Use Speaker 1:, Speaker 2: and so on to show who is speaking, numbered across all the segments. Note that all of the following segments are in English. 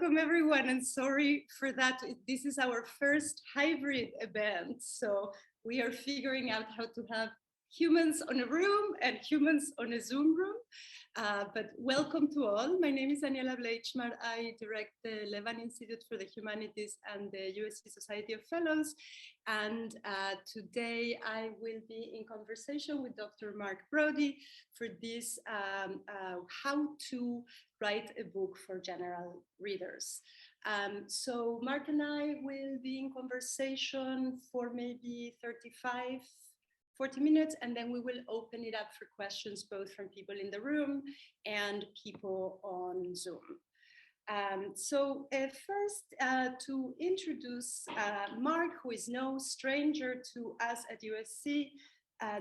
Speaker 1: welcome everyone, and sorry for that. This is our first hybrid event, so we are figuring out how to have humans on a room and humans on a Zoom room. But welcome to all. My name is Daniela Bleichmar. I direct the Levan Institute for the Humanities and the USC Society of Fellows. And today I will be in conversation with Dr. Mark Braude for this how to write a book for general readers. So Mark and I will be in conversation for maybe 40 minutes, and then we will open it up for questions, both from people in the room and people on Zoom. First, to introduce Mark, who is no stranger to us at USC,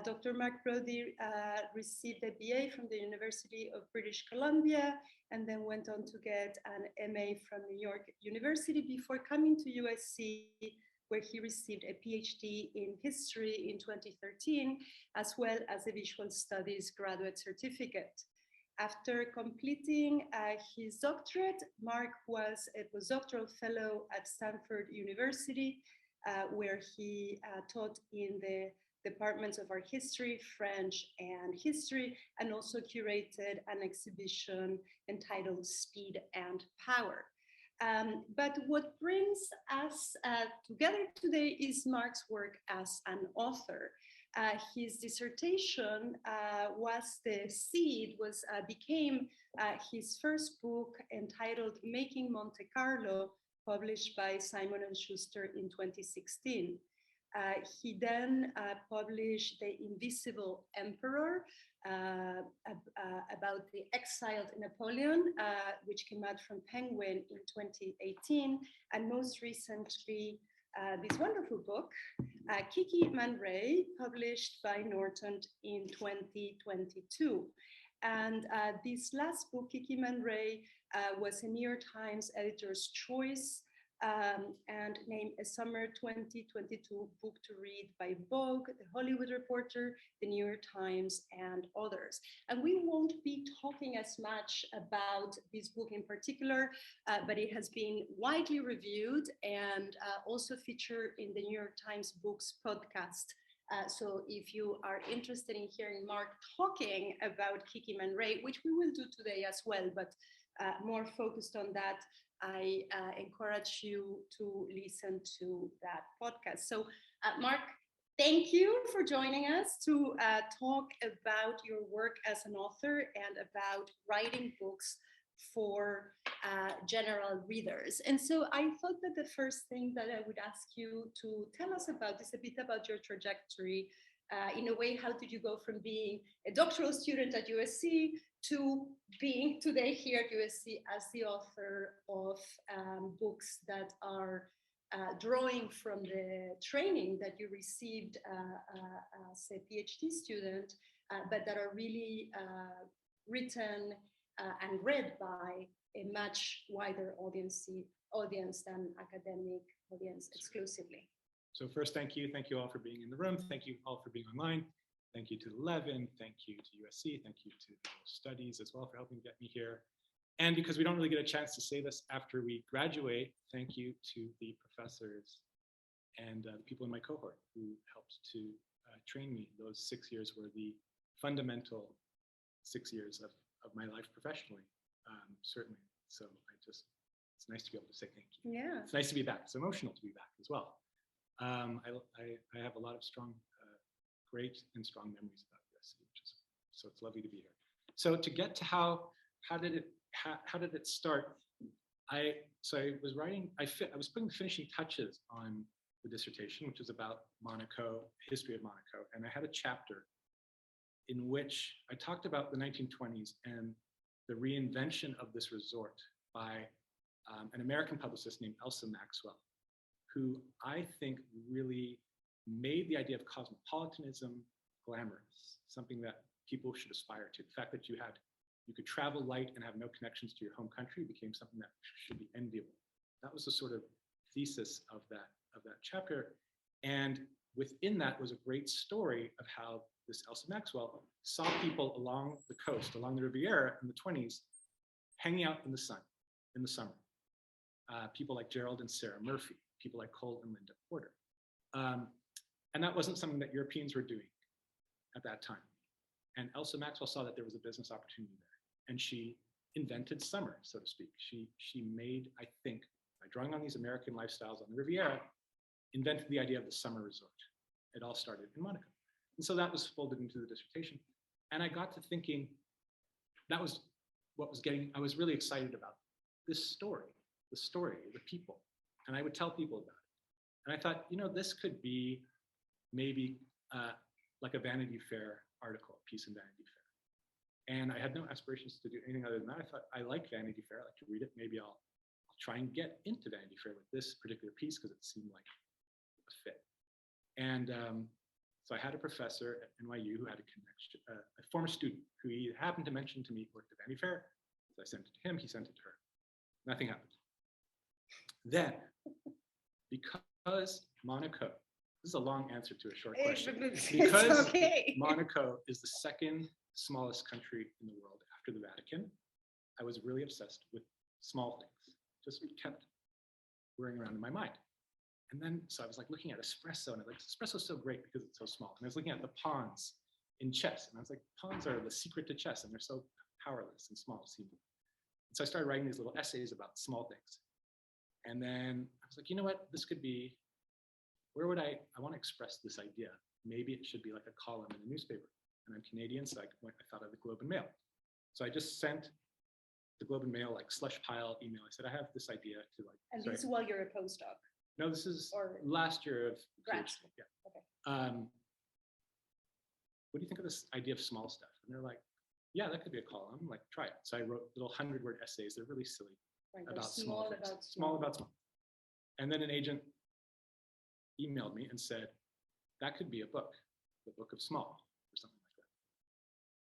Speaker 1: Dr. Mark Braude received a BA from the University of British Columbia and then went on to get an MA from New York University before coming to USC, where he received a PhD in history in 2013, as well as a visual studies graduate certificate. After completing his doctorate, Mark was a postdoctoral fellow at Stanford University, where he taught in the departments of art history, French, and history, and also curated an exhibition entitled Speed and Power. But what brings us together today is Mark's work as an author. His dissertation became his first book, entitled Making Monte Carlo, published by Simon & Schuster in 2016. He then published The Invisible Emperor, about the exiled Napoleon, which came out from Penguin in 2018, and most recently, this wonderful book, Kiki Man Ray, published by Norton in 2022. And this last book, Kiki Man Ray, was a New York Times Editor's Choice and named a Summer 2022 book to read by Vogue, The Hollywood Reporter, The New York Times, and others. And we won't be talking as much about this book in particular, but it has been widely reviewed and also featured in the New York Times Books podcast. So if you are interested in hearing Mark talking about Kiki Man Ray, which we will do today as well, but more focused on that, I encourage you to listen to that podcast. So Mark, thank you for joining us to talk about your work as an author and about writing books for general readers. And so I thought that the first thing that I would ask you to tell us about is a bit about your trajectory. In a way, how did you go from being a doctoral student at USC to being today here at USC as the author of books that are drawing from the training that you received as a PhD student, but that are really written and read by a much wider audience than academic audience exclusively.
Speaker 2: So first, thank you all for being in the room. Thank you all for being online. Thank you to Levan, thank you to USC, thank you to the studies as well for helping get me here. And because we don't really get a chance to say this after we graduate, thank you to the professors and the people in my cohort who helped to train me. Those 6 years were the fundamental 6 years of my life professionally, certainly. So it's nice to be able to say thank you.
Speaker 1: Yeah.
Speaker 2: It's nice to be back. It's emotional to be back as well. I have a lot of great and strong memories about USC, so it's lovely to be here. So to get to how did it start? I was putting the finishing touches on the dissertation, which is about Monaco, history of Monaco, and I had a chapter in which I talked about the 1920s and the reinvention of this resort by an American publicist named Elsa Maxwell, who I think really made the idea of cosmopolitanism glamorous, something that people should aspire to. The fact that you could travel light and have no connections to your home country became something that should be enviable. That was the sort of thesis of that chapter. And within that was a great story of how this Elsa Maxwell saw people along the coast, along the Riviera in the 20s, hanging out in the sun in the summer. people like Gerald and Sarah Murphy, people like Cole and Linda Porter. And that wasn't something that Europeans were doing at that time. And Elsa Maxwell saw that there was a business opportunity there. And she invented summer, so to speak. She made, I think, by drawing on these American lifestyles on the Riviera, invented the idea of the summer resort. It all started in Monaco. And so that was folded into the dissertation. And I got to thinking, that was what was getting, I was really excited about this story, the people. And I would tell people about it. And I thought, you know, this could be maybe like a Vanity Fair article, a piece in Vanity Fair. And I had no aspirations to do anything other than that. I thought, I like Vanity Fair, I like to read it. Maybe I'll try and get into Vanity Fair with this particular piece because it seemed like a fit. And so I had a professor at NYU who had a connection, a former student who he happened to mention to me worked at Vanity Fair. So I sent it to him, he sent it to her. Nothing happened. Then, because Monaco, this is a long answer to a short question. Because Monaco is the second smallest country in the world after the Vatican, I was really obsessed with small things. Just kept whirring around in my mind. And then, so I was like looking at espresso, and I was like, espresso is so great because it's so small. And I was looking at the pawns in chess, and I was like, pawns are the secret to chess, and they're so powerless and small. And so I started writing these little essays about small things. And then I was like, you know what, this could be, where would I want to express this idea. Maybe it should be like a column in a newspaper. And I'm Canadian, so I thought of the Globe and Mail. So I just sent the Globe and Mail like slush pile email. I said, I have this idea to like.
Speaker 1: And this is while you're a postdoc?
Speaker 2: No, this is last year of
Speaker 1: grad
Speaker 2: PhD.
Speaker 1: school.
Speaker 2: Yeah.
Speaker 1: Okay.
Speaker 2: What do you think of this idea of small stuff? And they're like, yeah, that could be a column. Like, try it. So I wrote little 100-word essays. They're really silly.
Speaker 1: Right,
Speaker 2: about
Speaker 1: small
Speaker 2: things.
Speaker 1: about
Speaker 2: Small about small. And then an agent emailed me and said, that could be a book, the book of small, or something like that.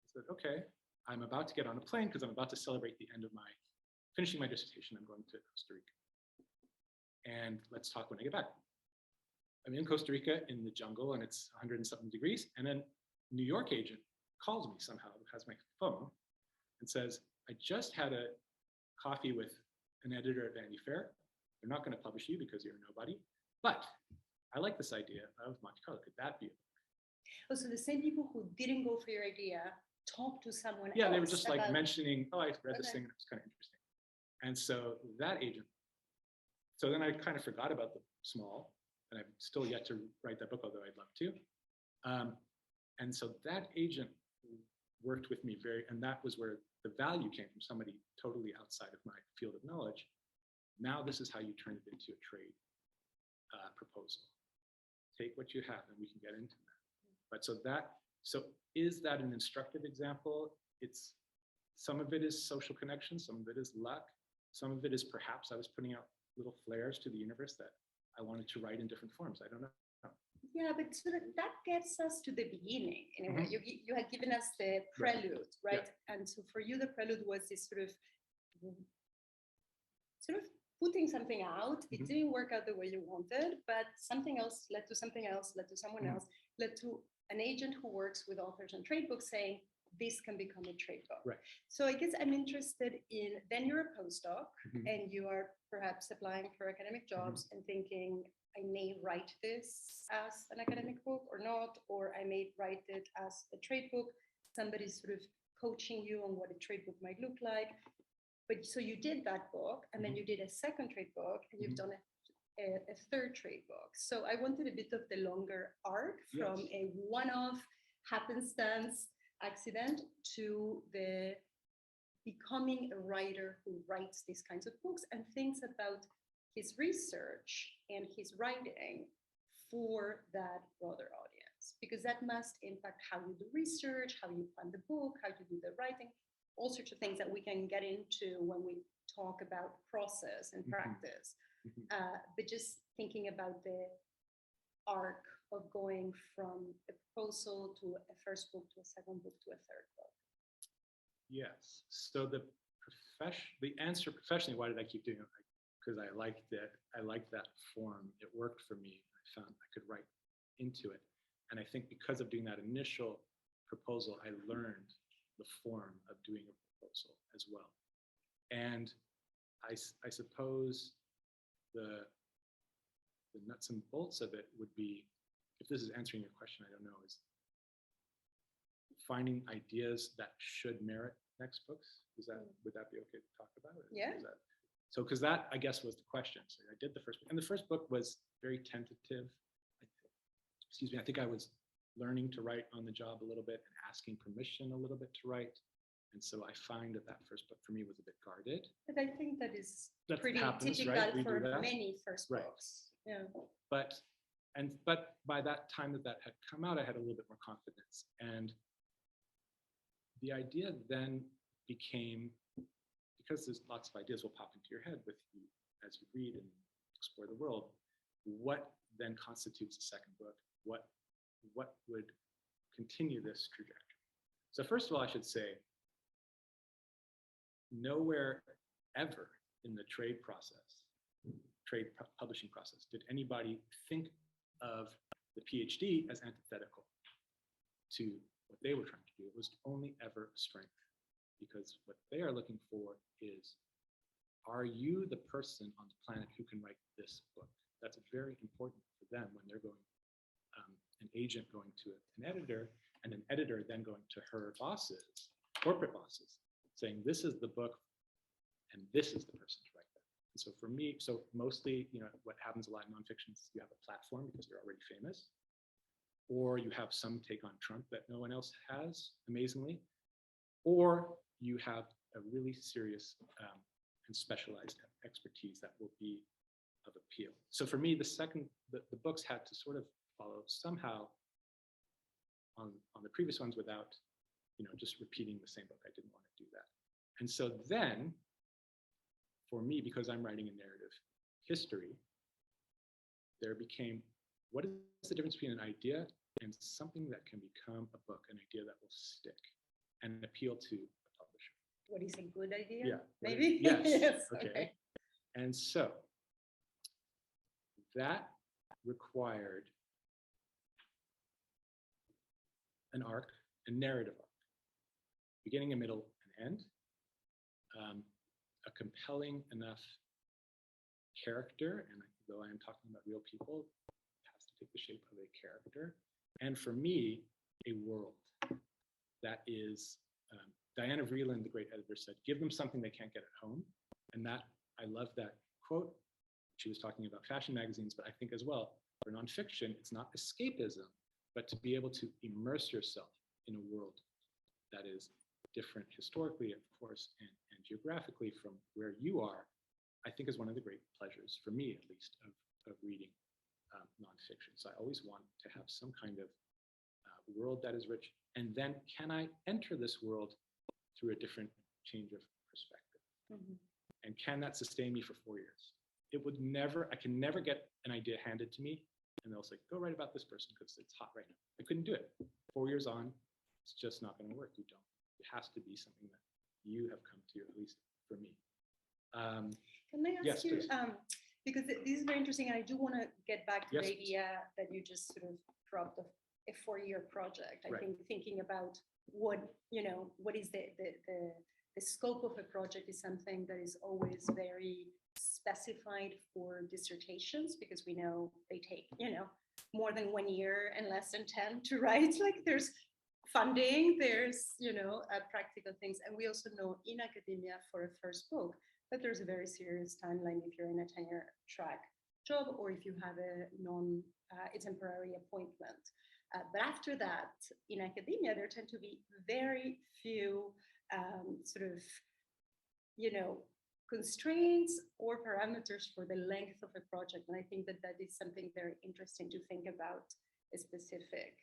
Speaker 2: I said, okay, I'm about to get on a plane because I'm about to celebrate the end of finishing my dissertation. I'm going to Costa Rica. And let's talk when I get back. I'm in Costa Rica in the jungle and it's 100 and something degrees. And then New York agent calls me somehow, has my phone and says, I just had a coffee with an editor at Vanity Fair. They're not going to publish you because you're a nobody, but I like this idea of Monte Carlo. Could that be a book?
Speaker 1: Oh, so the same people who didn't go for your idea talked to someone else.
Speaker 2: Yeah, they were just like mentioning, oh, I read this thing and it was kind of interesting. And so that agent, so then I kind of forgot about the small, and I've still yet to write that book, although I'd love to. And so that agent worked with me and that was where the value came from, somebody totally outside of my field of knowledge. Now this is how you turn it into a trade proposal. Take what you have and we can get into that. But so is that an instructive example? Some of it is social connection, some of it is luck, some of it is perhaps I was putting out little flares to the universe that I wanted to write in different forms. I don't know.
Speaker 1: Yeah, but so that gets us to the beginning. In a way. You had given us the prelude, right? Yeah. And so for you, the prelude was this sort of putting something out. It didn't work out the way you wanted, but something else led to something else, led to someone else, led to an agent who works with authors on trade books saying, this can become a trade book.
Speaker 2: Right.
Speaker 1: So I guess I'm interested in, then you're a postdoc and you are perhaps applying for academic jobs and thinking, I may write this as an academic book or not, or I may write it as a trade book. Somebody's sort of coaching you on what a trade book might look like. But so you did that book and then you did a second trade book and you've done a third trade book. So I wanted a bit of the longer arc from a one-off happenstance accident to the becoming a writer who writes these kinds of books and thinks about his research and his writing for that broader audience, because that must impact how you do research, how you plan the book, how you do the writing, all sorts of things that we can get into when we talk about process and practice. But just thinking about the arc of going from a proposal to a first book to a second book to a third book.
Speaker 2: Yes. So the answer professionally, why did I keep doing it? Because I liked it. I liked that form. It worked for me. I found I could write into it. And I think because of doing that initial proposal, I learned the form of doing a proposal as well. And I suppose the nuts and bolts of it would be, if this is answering your question, I don't know, is finding ideas that should merit next books. Would that be okay to talk about it?
Speaker 1: Yeah.
Speaker 2: So, because that, I guess, was the question. So I did the first book, and the first book was very tentative. Excuse me, I think I was learning to write on the job a little bit and asking permission a little bit to write. And so I find that first book for me was a bit guarded.
Speaker 1: But I think that is pretty
Speaker 2: happens,
Speaker 1: typical
Speaker 2: right?
Speaker 1: for many first books. Yeah.
Speaker 2: But by that time that had come out, I had a little bit more confidence. And the idea then became, because there's lots of ideas will pop into your head with you as you read and explore the world, what then constitutes a second book? What would continue this trajectory? So first of all, I should say, nowhere ever in the trade publishing process, did anybody think of the PhD as antithetical to what they were trying to do. It was only ever a strength, because what they are looking for is, are you the person on the planet who can write this book? That's very important for them when they're going, an agent going to an editor, and an editor then going to her bosses, corporate bosses, saying, this is the book, and this is the person to write that. And so for me, so mostly, what happens a lot in nonfiction is you have a platform because you're already famous, or you have some take on Trump that no one else has, amazingly, or you have a really serious and specialized expertise that will be of appeal. So for me, the books had to sort of follow somehow on the previous ones without, just repeating the same book. I didn't want to do that. And so then, for me, because I'm writing a narrative history, there became, what is the difference between an idea and something that can become a book, an idea that will stick and appeal to a publisher?
Speaker 1: What is a good idea?
Speaker 2: Yeah.
Speaker 1: Maybe?
Speaker 2: Yes.
Speaker 1: Yes.
Speaker 2: Okay. And so that required an arc, a narrative arc, beginning, a middle, and end, a compelling enough character, and though I am talking about real people, it has to take the shape of a character, and for me, a world that is, Diana Vreeland, the great editor, said, give them something they can't get at home, and that, I love that quote. She was talking about fashion magazines, but I think as well, for nonfiction, it's not escapism, but to be able to immerse yourself in a world that is different historically, of course, and geographically from where you are, I think is one of the great pleasures, for me at least, of reading nonfiction. So I always want to have some kind of world that is rich, and then can I enter this world through a different change of perspective? Mm-hmm. And can that sustain me for 4 years? I can never get an idea handed to me and they'll say, go write about this person because it's hot right now. I couldn't do it. 4 years on, it's just not going to work. It has to be something that you have come to, at least for me.
Speaker 1: Can I ask you, because this is very interesting, and I do want to get back to the idea that you just sort of dropped of a 4-year project. I think thinking about what is the scope of a project is something that is always very specified for dissertations, because we know they take, more than 1 year and less than 10 to write. Like there's funding, there's, practical things. And we also know in academia for a first book that there's a very serious timeline if you're in a tenure track job or if you have a temporary appointment. But after that, in academia, there tend to be very few constraints or parameters for the length of a project. And I think that is something very interesting to think about a specific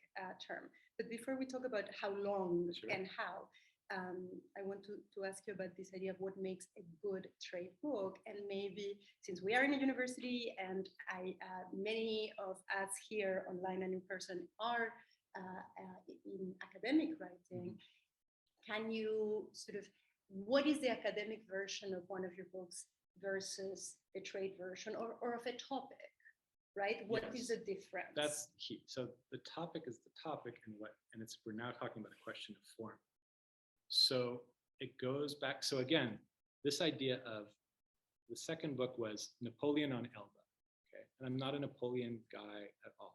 Speaker 1: term. But before we talk about how long and how, I want to ask you about this idea of what makes a good trade book. And maybe since we are in a university and many of us here online and in person are in academic writing, can you what is the academic version of one of your books versus the trade version or of a topic, right? What is the difference?
Speaker 2: That's key. So the topic is the topic, and we're now talking about a question of form. So it goes back. So again, this idea of the second book was Napoleon on Elba. Okay, and I'm not a Napoleon guy at all.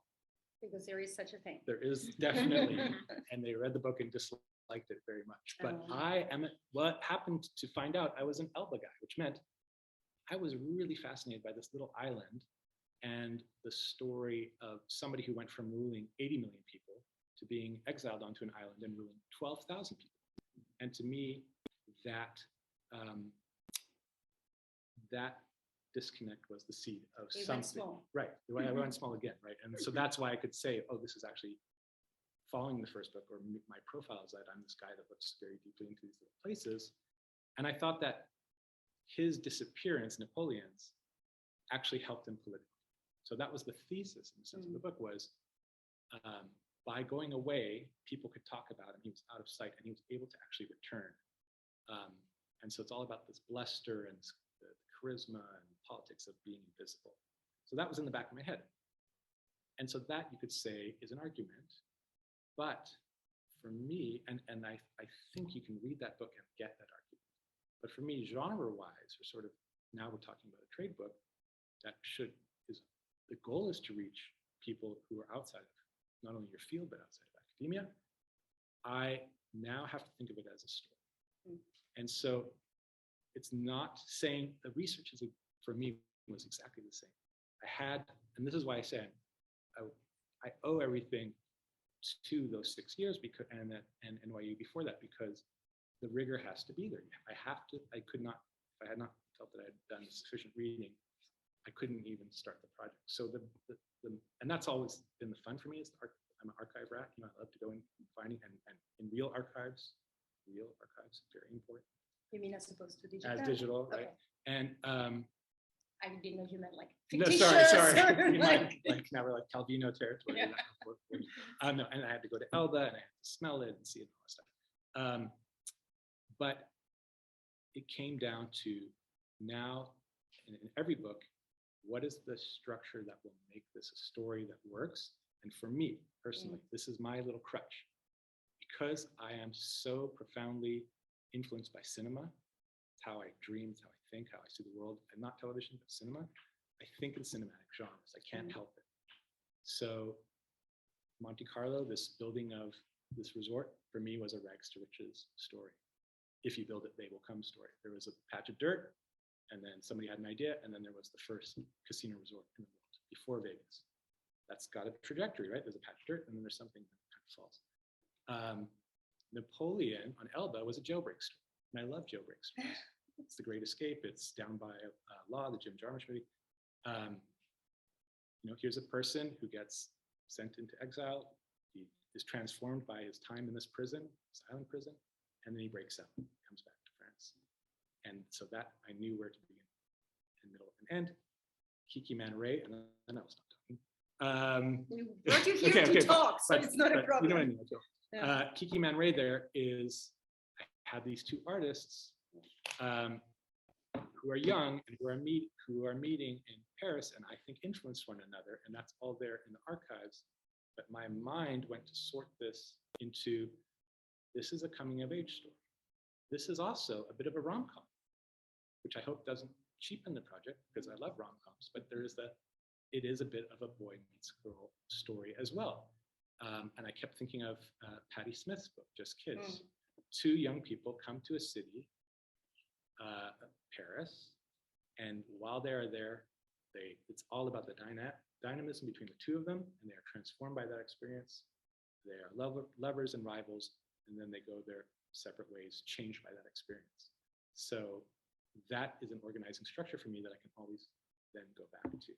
Speaker 1: Because there is such a thing.
Speaker 2: There is definitely, and they read the book and disliked it very much. But what happened to find out, I was an Elba guy, which meant I was really fascinated by this little island and the story of somebody who went from ruling 80 million people to being exiled onto an island and ruling 12,000 people. And to me, that disconnect was the seed of something. Right. I went small again, right? And so that's why I could say, oh, this is actually following the first book, or my profile is that I'm this guy that looks very deeply into these little places. And I thought that his disappearance, Napoleon's, actually helped him politically. So that was the thesis in the sense of the book was, by going away, people could talk about him. He was out of sight and he was able to actually return. And so it's all about this bluster and the charisma and politics of being invisible. So that was in the back of my head. And so that you could say is an argument. But for me, and I think you can read that book and get that argument. But for me, genre-wise, or sort of now we're talking about a trade book, the goal is to reach people who are outside of not only your field, but outside of academia. I now have to think of it as a story. And so it's not saying the research for me was exactly the same. And this is why I say I owe everything to those 6 years and NYU before that, because the rigor has to be there. I could not, if I had not felt that I had done sufficient reading, I couldn't even start the project. So and that's always been the fun for me. I'm an archive rat. I love to go and finding and in real archives, very important.
Speaker 1: You mean as opposed to digital?
Speaker 2: As digital, right?
Speaker 1: Okay.
Speaker 2: And
Speaker 1: I didn't know you meant like
Speaker 2: fictitious. No, sorry. like now we're like Calvino territory. Yeah. No, and I had to go to Elba and I had to smell it and see it and all that stuff. But it came down to now in every book, what is the structure that will make this a story that works? And for me personally, this is my little crutch. Because I am so profoundly influenced by cinema, it's how I dream, it's how I think, how I see the world, and not television, but cinema. I think in cinematic genres. I can't help it. So Monte Carlo, this building of this resort, for me was a rags to riches story. If you build it, they will come story. There was a patch of dirt, and then somebody had an idea, and then there was the first casino resort in the world before Vegas. That's got a trajectory, right? There's a patch of dirt, and then there's something that kind of falls. Napoleon on Elba was a jailbreak story, and I love jailbreak stories. It's The Great Escape. It's Down by Law, the Jim Jarmusch movie. Here's a person who gets sent into exile. He is transformed by his time in this prison, this island prison, and then he breaks out, comes back to France. And so that I knew where to begin, and middle and end. Kiki Man Ray, and then I'll stop talking.
Speaker 1: We brought you here to talk, so it's not a problem.
Speaker 2: You know what I mean? Kiki Man Ray there is, I had these two artists who are young and who are meeting in Paris, and I think influenced one another, and that's all there in the archives. But my mind went to sort this into, this is a coming of age story. This is also a bit of a rom-com, which I hope doesn't cheapen the project, because I love rom-coms, but it is a bit of a boy meets girl story as well. And I kept thinking of Patti Smith's book, Just Kids. Two young people come to a city, Paris, and while they're there, it's all about the dynamism between the two of them, and they are transformed by that experience. They are lovers and rivals, and then they go their separate ways, changed by that experience. So that is an organizing structure for me that I can always then go back to.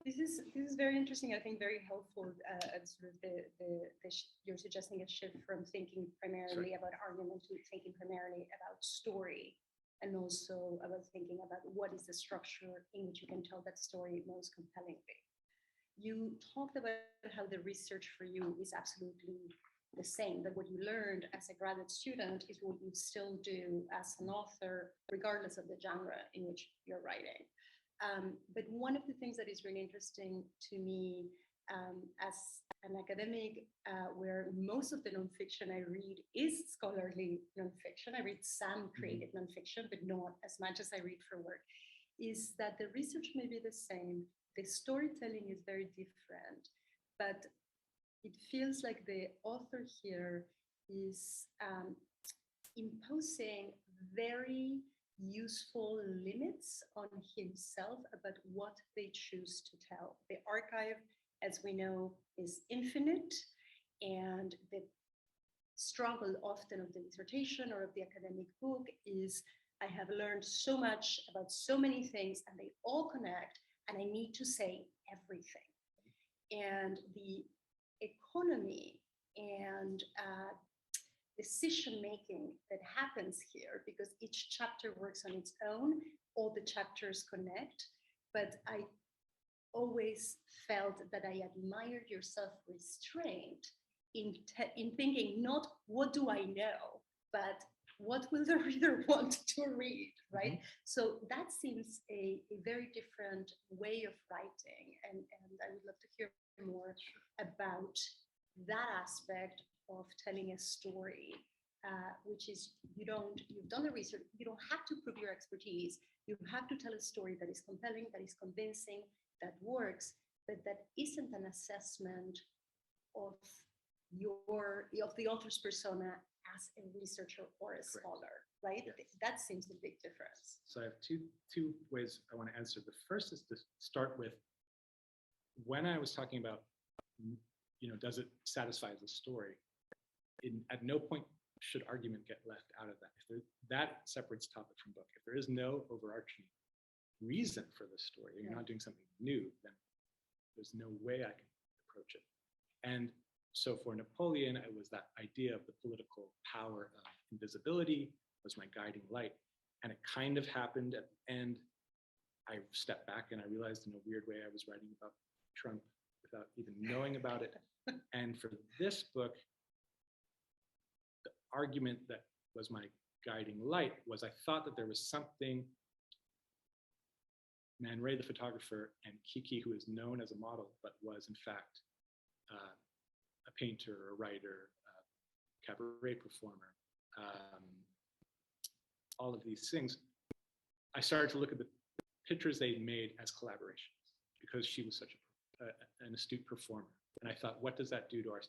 Speaker 1: This is very interesting. I think very helpful. Sort of you're suggesting a shift from thinking primarily about argument to thinking primarily about story, and also about thinking about what is the structure in which you can tell that story most compellingly. You talked about how the research for you is absolutely the same, that what you learned as a graduate student is what you still do as an author, regardless of the genre in which you're writing. But one of the things that is really interesting to me as an academic, where most of the nonfiction I read is scholarly nonfiction. I read some creative nonfiction, but not as much as I read for work, is that the research may be the same, the storytelling is very different, but it feels like the author here is imposing very useful limits on himself about what they choose to tell. The archive, as we know, is infinite, and the struggle often of the dissertation or of the academic book is, I have learned so much about so many things and they all connect and I need to say everything. And the economy and decision-making that happens here, because each chapter works on its own, all the chapters connect, but I always felt that I admired your self-restraint in thinking not what do I know, but what will the reader want to read, right? So that seems a very different way of writing, and I would love to hear more about that aspect of telling a story, which is you've done the research, you don't have to prove your expertise, you have to tell a story that is compelling, that is convincing, that works, but that isn't an assessment of the author's persona as a researcher or a scholar, right? Yes. That seems the big difference.
Speaker 2: So I have two ways I want to answer. The first is to start with, when I was talking about, does it satisfy the story? At no point should argument get left out of that. That separates topic from book. If there is no overarching reason for the story, and you're not doing something new, then there's no way I can approach it. And so for Napoleon, it was that idea of the political power of invisibility was my guiding light. And it kind of happened at the end. I stepped back and I realized in a weird way I was writing about Trump without even knowing about it. And for this book, the argument that was my guiding light was I thought that there was something Man Ray, the photographer, and Kiki, who is known as a model, but was in fact a painter, a writer, a cabaret performer, all of these things. I started to look at the pictures they made as collaborations because she was such an astute performer. And I thought, what does that do to our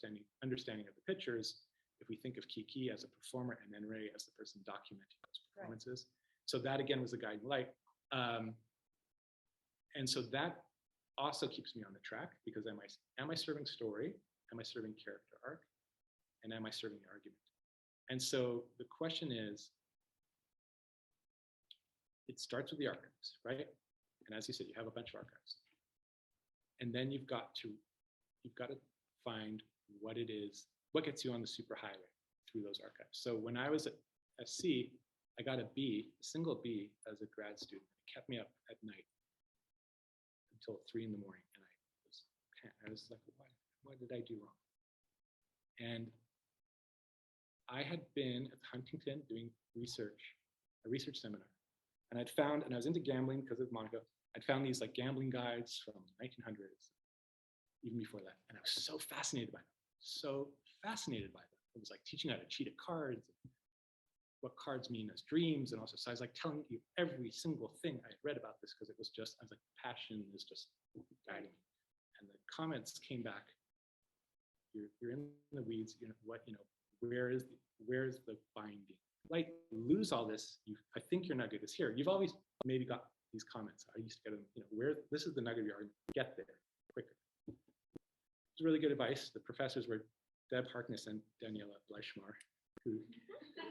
Speaker 2: understanding of the pictures if we think of Kiki as a performer and Man Ray as the person documenting those performances? Right. So that again was a guiding light. And so that also keeps me on the track, because am I serving story? Am I serving character arc? And am I serving the argument? And so the question is, it starts with the archives, right? And as you said, you have a bunch of archives. And then you've got to find what it is, what gets you on the superhighway through those archives. So when I was at SC, I got a single B as a grad student. It kept me up at night until 3 in the morning. And I was like, what did I do wrong? And I had been at Huntington doing a research seminar. And I'd found, and I was into gambling because of Monica, I'd found these like gambling guides from the 1900s, even before that. And I was so fascinated by them, It was like teaching how to cheat at cards, what cards mean as dreams, and also, so I was like telling you every single thing I had read about this, because I was like, passion is just guiding me. And the comments came back, you're in the weeds, where is the binding? Like, lose all this, I think your nugget is here. You've always maybe got these comments. I used to get them, this is the nugget of your argument, get there quicker. It's really good advice. The professors were Deb Harkness and Daniela Bleichmar, who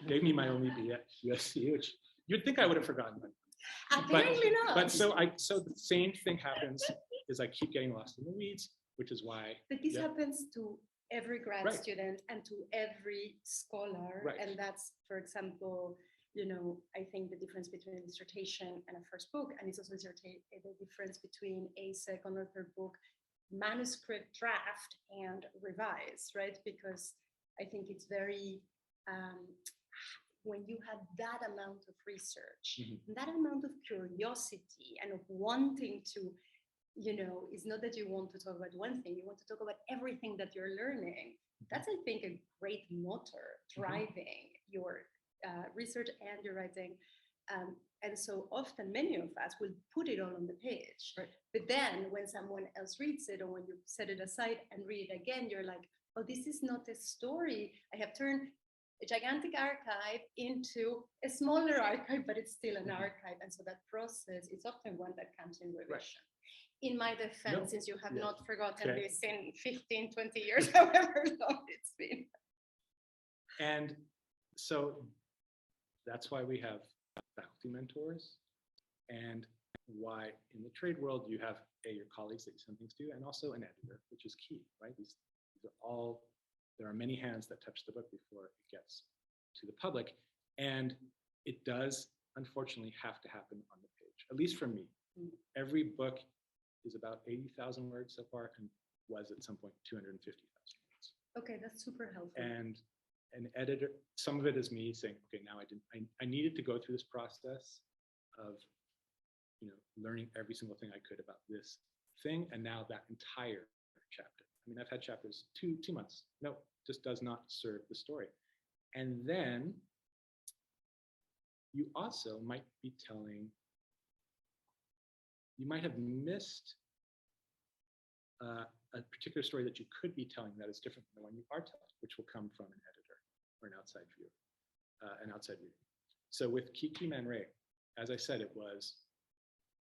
Speaker 2: gave me my only B at USC, which you'd think I would have forgotten.
Speaker 1: Apparently not.
Speaker 2: But so the same thing happens, is I keep getting lost in the weeds, which is why.
Speaker 1: But this happens to every grad student and to every scholar. Right. And that's, for example, I think the difference between a dissertation and a first book, and it's also the difference between a second or third book, manuscript draft and revise, right? Because I think it's very, when you have that amount of research, that amount of curiosity and of wanting to it's not that you want to talk about one thing, you want to talk about everything that you're learning. That's, I think, a great motor driving your research and your writing. And so often many of us will put it all on the page.
Speaker 2: Right.
Speaker 1: But then when someone else reads it, or when you set it aside and read it again, you're like, oh, this is not a story. I have turned a gigantic archive into a smaller archive, but it's still an archive. And so that process is often one that comes in revision. Right. In my defense, since you have not forgotten this in 15, 20 years, however long it's been.
Speaker 2: And so that's why we have faculty mentors, and why in the trade world you have your colleagues that you send things to, and also an editor, which is key, right? These are all, there are many hands that touch the book before it gets to the public, and it does unfortunately have to happen on the page, at least for me. Every book is about 80,000 words so far, and was at some point 250,000 words.
Speaker 1: Okay, that's super helpful.
Speaker 2: And an editor, some of it is me saying, okay, now I needed to go through this process of, learning every single thing I could about this thing, and now that entire chapter. I mean, I've had chapters 2 months. No, just does not serve the story. And then you also might be telling, you might have missed a particular story that you could be telling that is different from the one you are telling, which will come from an editor or an outside viewer, an outside reader. So with Kiki Man Ray, as I said, it was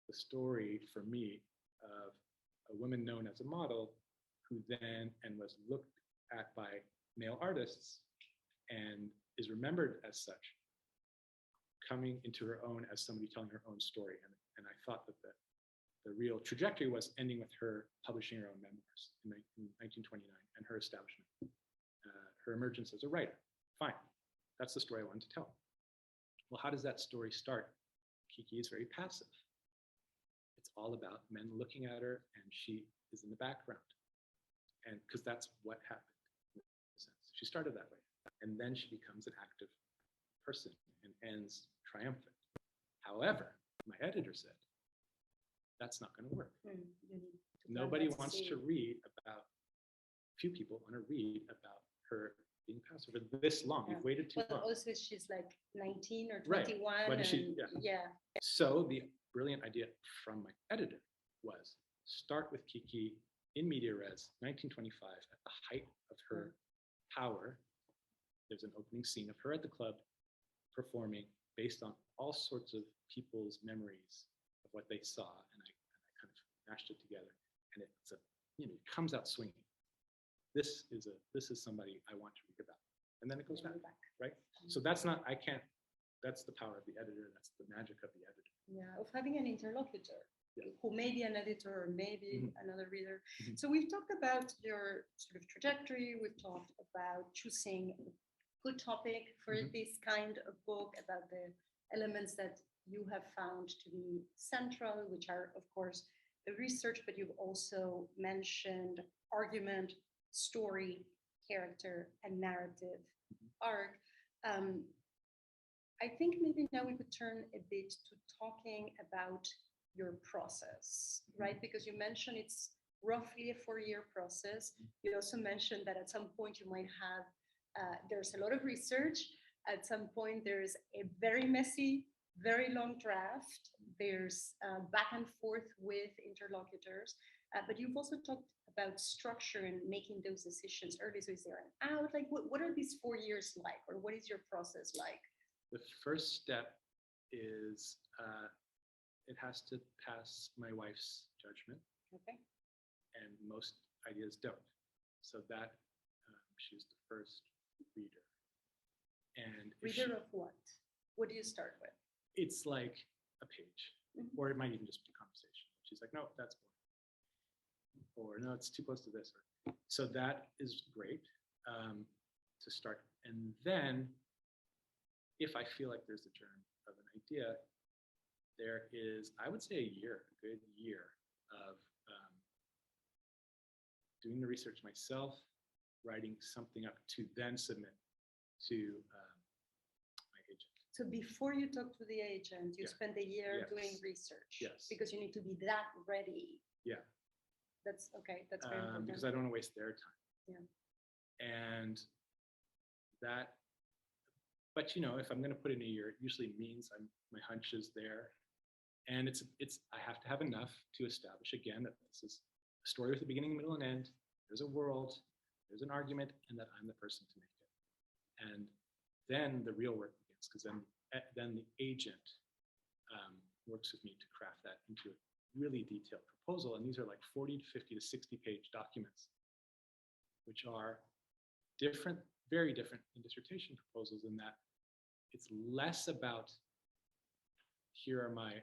Speaker 2: the story for me of a woman known as a model who then was looked at by male artists and is remembered as such, coming into her own as somebody telling her own story. And I thought that the real trajectory was ending with her publishing her own memoirs in 1929 and her establishment, her emergence as a writer. Fine, that's the story I wanted to tell. Well, how does that story start? Kiki is very passive. It's all about men looking at her, and she is in the background. And because that's what happened, in a sense. She started that way. And then she becomes an active person and ends triumphant. However, my editor said, that's not going to work. Nobody wants to read about, few people want to read about her being passive for this long. You've waited too long.
Speaker 1: Also, she's like 19 or 21.
Speaker 2: Right. So the brilliant idea from my editor was start with Kiki in media res, 1925, at the height of her power. There's an opening scene of her at the club performing based on all sorts of people's memories of what they saw, and I kind of mashed it together, and it comes out swinging. This is somebody I want to read about, and then it goes back, right? So that's the power of the editor. That's the magic of the editor.
Speaker 1: Yeah, of having an interlocutor who may be an editor or maybe another reader. So we've talked about your sort of trajectory. We've talked about choosing a good topic for this kind of book, about the elements that you have found to be central, which are, of course, the research, but you've also mentioned argument, story, character, and narrative arc. I think maybe now we could turn a bit to talking about your process, right? Because you mentioned it's roughly a 4-year process. You also mentioned that at some point you might have, there's a lot of research. At some point there's a very messy, very long draft. There's back and forth with interlocutors. But you've also talked about structure and making those decisions early. So is there an out? Like, what are these 4 years like? Or what is your process like?
Speaker 2: The first step is it has to pass my wife's judgment. Okay. And most ideas don't. So that she's the first reader. And
Speaker 1: reader of what? What do you start with?
Speaker 2: It's like a page, or it might even just be a conversation. She's like, no, that's boring. Or no, it's too close to this. So that is great to start. And then if I feel like there's a germ of an idea, there is, I would say, a good year of doing the research myself, writing something up to then submit to my agent.
Speaker 1: So before you talk to the agent, you spend a year doing research.
Speaker 2: Yes.
Speaker 1: Because you need to be that ready
Speaker 2: Yeah.
Speaker 1: That's okay. That's very important.
Speaker 2: Because I don't want to waste their time.
Speaker 1: Yeah.
Speaker 2: And that, but if I'm going to put in a year, it usually means my hunch is there. And it's I have to have enough to establish again that this is a story with a beginning, middle, and end. There's a world, there's an argument, and that I'm the person to make it. And then the real work begins, because then the agent works with me to craft that into a really detailed proposal. And these are like 40 to 50 to 60 page documents, which are different, very different in dissertation proposals, in that it's less about here are my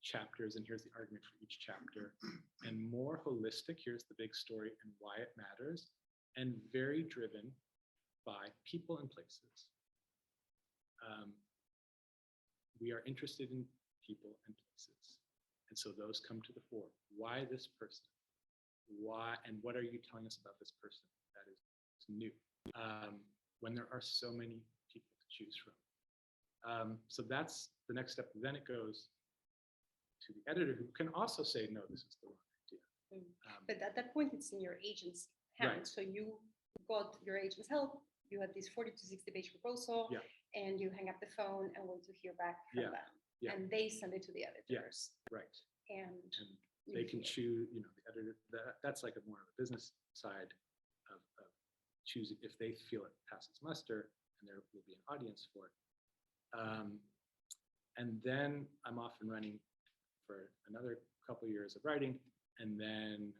Speaker 2: chapters and here's the argument for each chapter, and more holistic, here's the big story and why it matters, and very driven by people and places. We are interested in people and places, and so those come to the fore. Why this person? Why, and what are you telling us about this person that is new, when there are so many people to choose from? So that's the next step. Then it goes to the editor, who can also say, no, this is the wrong idea.
Speaker 1: But at that point, it's in your agent's hands.
Speaker 2: Right.
Speaker 1: So you got your agent's help. You had this 40 to 60 page proposal, and you hang up the phone and wait to hear back from them. Yeah. And they send it to the editors.
Speaker 2: Yeah. Right.
Speaker 1: And
Speaker 2: they can choose, the editor, that's like a more of a business side of choosing if they feel it passes muster, and there will be an audience for it. And then I'm off and running for another couple years of writing, and then,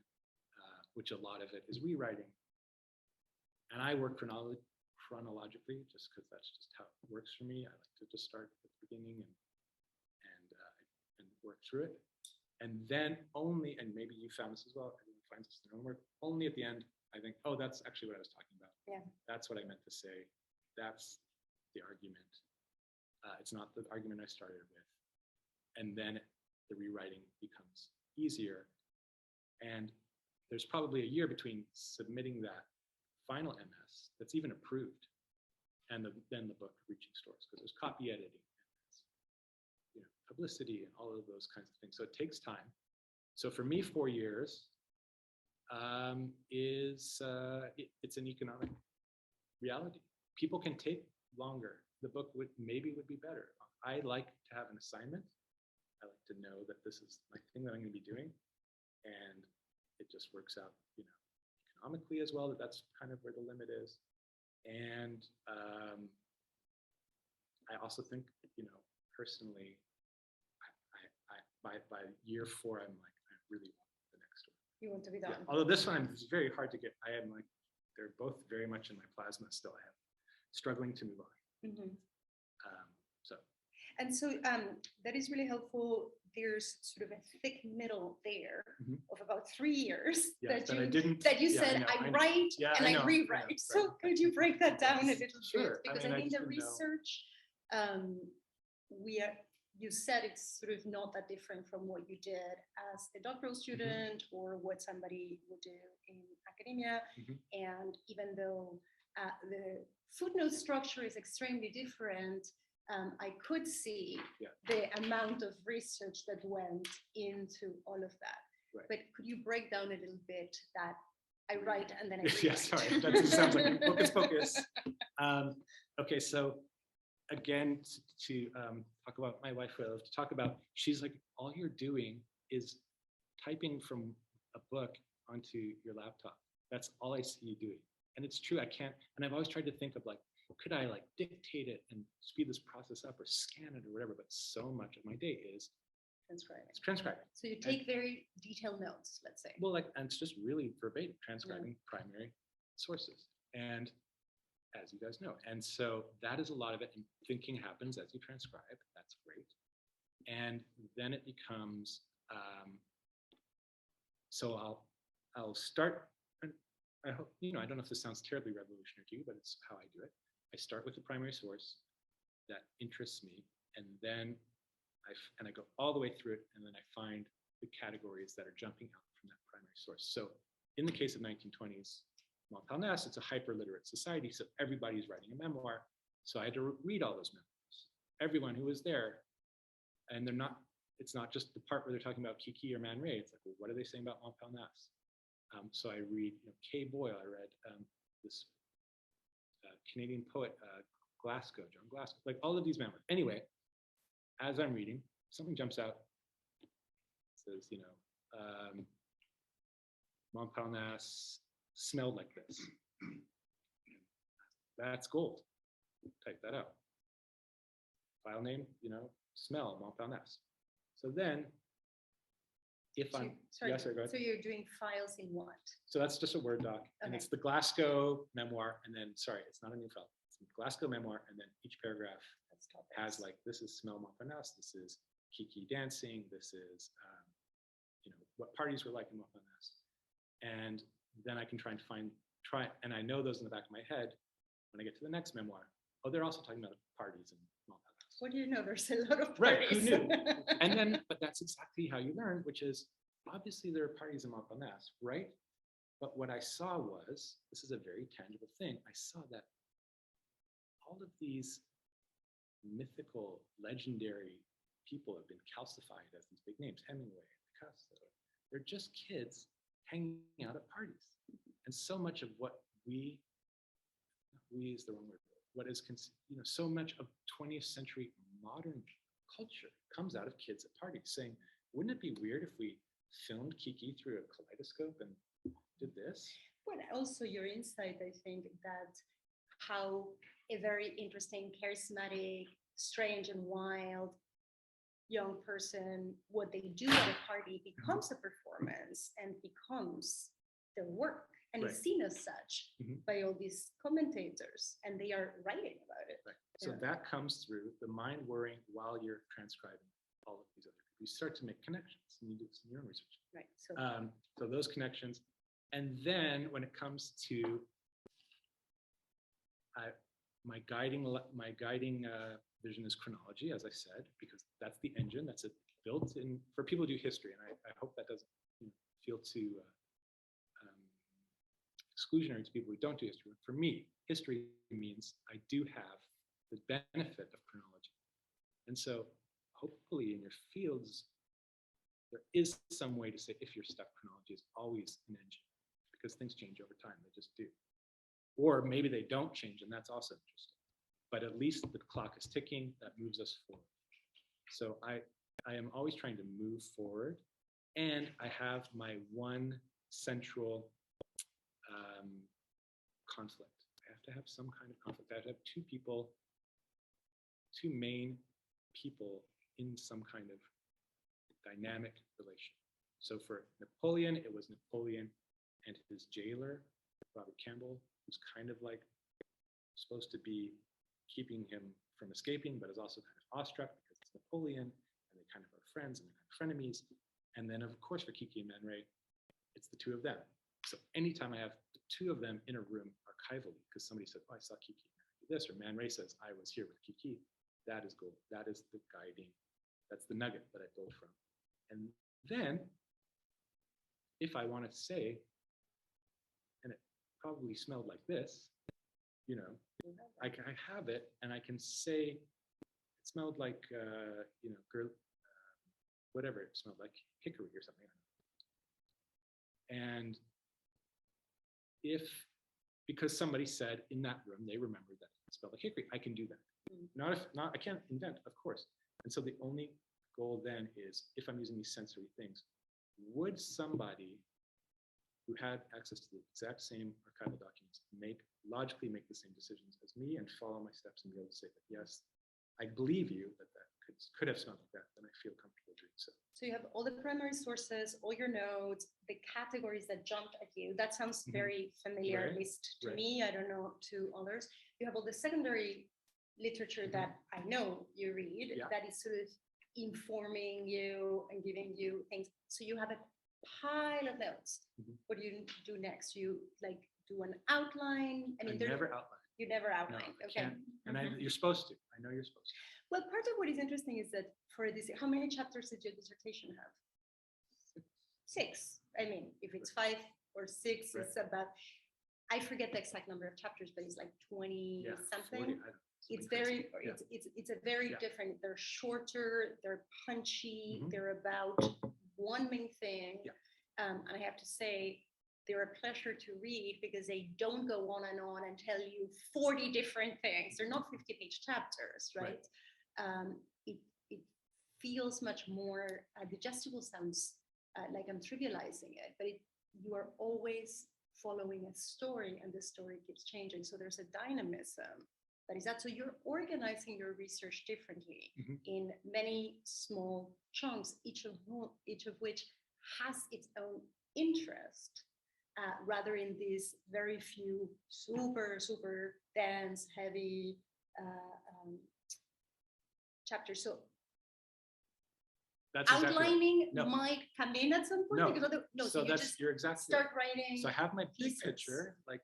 Speaker 2: which a lot of it is rewriting. And I work chronologically, just because that's just how it works for me. I like to just start at the beginning and work through it. And then only, and maybe you found this as well, everyone finds this in their own work, only at the end, I think, oh, that's actually what I was talking about.
Speaker 1: Yeah.
Speaker 2: That's what I meant to say. That's the argument. It's not the argument I started with. And then the rewriting becomes easier. And there's probably a year between submitting that final MS that's even approved and then the book reaching stores, because there's copy editing, and publicity and all of those kinds of things. So it takes time. So for me, 4 years it's an economic reality. People can take longer. The book would be better. I like to have an assignment. I like to know that this is my thing that I'm going to be doing, and it just works out, economically as well. That's kind of where the limit is. And I also think, personally, by year 4, I'm like, I really want the next one.
Speaker 1: You want to be done.
Speaker 2: Yeah. Although this one is very hard to get. I am like, they're both very much in my plasma still. I am struggling to move on.
Speaker 1: Mm-hmm.
Speaker 2: So
Speaker 1: that is really helpful. There's sort of a thick middle there of about 3 years that you said I write and I rewrite. Right. So could you break that down a little bit? Because I think the research you said it's sort of not that different from what you did as a doctoral student or what somebody would do in academia. And even though the footnote structure is extremely different, I could see the amount of research that went into all of that. Right. But could you break down a little bit that I write and then I rewrite?
Speaker 2: Yeah, sorry, that sounds like focus, focus. Okay, so again, to talk about my wife, who I love to talk about, she's like, all you're doing is typing from a book onto your laptop. That's all I see you doing. And it's true, I can't, and I've always tried to think of like, could I like dictate it and speed this process up or scan it or whatever, but so much of my day is transcribing.
Speaker 1: So you take very detailed notes, let's say.
Speaker 2: Well, and it's just really verbatim, transcribing primary sources. And as you guys know, and so that is a lot of it, and thinking happens as you transcribe. That's great. And then it becomes, so I'll start, and I hope, I don't know if this sounds terribly revolutionary to you, but it's how I do it. I start with the primary source that interests me, and then I go all the way through it, and then I find the categories that are jumping out from that primary source. So in the case of 1920s Montparnasse, it's a hyper-literate society, so everybody's writing a memoir. So I had to read all those memoirs, everyone who was there, and they're not it's not just the part where they're talking about Kiki or Man Ray. It's like, well, what are they saying about Montparnasse? So I read, Kay Boyle. I read this Canadian poet, Glasgow, John Glasgow, like all of these memoirs. Anyway, as I'm reading, something jumps out. It says, Montparnasse smelled like this. That's gold. Type that out. File name, smell Montparnasse. So then, if
Speaker 1: So,
Speaker 2: I'm
Speaker 1: sorry,
Speaker 2: yes, sorry, go ahead.
Speaker 1: so you're doing files in what?
Speaker 2: So that's just a Word doc, and
Speaker 1: Okay.
Speaker 2: it's the Glasgow memoir, and then it's not a new file. It's the Glasgow memoir, and then each paragraph
Speaker 1: That's topics.
Speaker 2: has like, this is smell Montparnasse, this is Kiki dancing, this is what parties were like in Montparnasse, and then I can try, and I know those in the back of my head. When I get to the next memoir, they're also talking about parties in Montparnasse.
Speaker 1: What do you know? There's a lot of parties.
Speaker 2: Right, who knew? And then, but that's exactly how you learn, which is obviously there are parties in Montparnasse, right? But what I saw was, this is a very tangible thing. I saw that all of these mythical, legendary people have been calcified as these big names, Hemingway, Picasso. They're just kids hanging out at parties. And so much of what we is the wrong word, what is, so much of 20th century modern culture comes out of kids at parties saying, wouldn't it be weird if we filmed Kiki through a kaleidoscope and did this?
Speaker 1: Well, also your insight, I think, that how a very interesting, charismatic, strange and wild young person, what they do at a party becomes a performance and becomes their work. And
Speaker 2: Right.
Speaker 1: it's seen as such by all these commentators, and they are writing about it.
Speaker 2: Right. So that comes through the mind worrying while you're transcribing all of these other people. You start to make connections, and you do some your own research.
Speaker 1: Right. So,
Speaker 2: So those connections, and then when it comes to my guiding vision is chronology, as I said, because that's the engine. That's a built-in for people who do history, and I hope that doesn't feel too exclusionary to people who don't do history. But for me, history means I do have the benefit of chronology. And so hopefully in your fields, there is some way to say if you're stuck, chronology is always an engine because things change over time, they just do. Or maybe they don't change, and that's also interesting. But at least the clock is ticking, that moves us forward. So I am always trying to move forward, and I have my one central conflict. I have to have some kind of conflict. I have to have two main people in some kind of dynamic relation. So for Napoleon, it was Napoleon and his jailer, Robert Campbell, who's kind of like supposed to be keeping him from escaping, but is also kind of awestruck because it's Napoleon, and they kind of are friends and they're kind of frenemies. And then, of course, for Kiki and Man Ray, it's the two of them. So anytime I have the two of them in a room archivally, because somebody said, I saw Kiki do this, or Man Ray says, I was here with Kiki, that is gold. That is the guiding, that's the nugget that I build from. And then, if I want to say, and it probably smelled like this, I have it, and I can say, it smelled like, whatever it smelled like, hickory or something. And because somebody said in that room, they remembered that it smelled like hickory, I can do that. I can't invent, of course. And so the only goal then is, if I'm using these sensory things, would somebody who had access to the exact same archival documents logically make the same decisions as me and follow my steps and be able to say that, yes, I believe you that could have smelled like that, then I feel comfortable doing so.
Speaker 1: So you have all the primary sources, all your notes, the categories that jumped at you. That sounds very familiar,
Speaker 2: Right.
Speaker 1: at least to
Speaker 2: Right.
Speaker 1: me. I don't know to others. You have all the secondary literature that I know you read that is sort of informing you and giving you things. So you have a pile of notes. What do you do next? You do an outline?
Speaker 2: I never outline.
Speaker 1: You never outline.
Speaker 2: No, I
Speaker 1: okay.
Speaker 2: can't. And you're supposed to. I know you're supposed to.
Speaker 1: Well, part of what is interesting is that for this, how many chapters did your dissertation have? 6. I mean, if it's 5 or 6,
Speaker 2: Right.
Speaker 1: it's about, I forget the exact number of chapters, but it's like 20 something.
Speaker 2: 40,
Speaker 1: It's
Speaker 2: something
Speaker 1: very,
Speaker 2: crazy.
Speaker 1: it's a very
Speaker 2: Yeah.
Speaker 1: different. They're shorter. They're punchy.
Speaker 2: Mhm.
Speaker 1: They're about one main thing.
Speaker 2: Yeah.
Speaker 1: And I have to say, they're a pleasure to read because they don't go on and tell you 40 different things. They're not 50-page chapters, right? It feels much more digestible. Sounds like I'm trivializing it, but you are always following a story, and the story keeps changing. So there's a dynamism that is that. So you're organizing your research differently
Speaker 2: Mhm.
Speaker 1: in many small chunks, each of which has its own interest, rather in these very few super dense, heavy chapters. So
Speaker 2: That's exactly right.
Speaker 1: outlining
Speaker 2: No.
Speaker 1: might come in at some point.
Speaker 2: No.
Speaker 1: Because
Speaker 2: So
Speaker 1: you
Speaker 2: that's,
Speaker 1: just
Speaker 2: you're exactly
Speaker 1: start
Speaker 2: right.
Speaker 1: writing.
Speaker 2: So I have my big
Speaker 1: pieces.
Speaker 2: picture, like,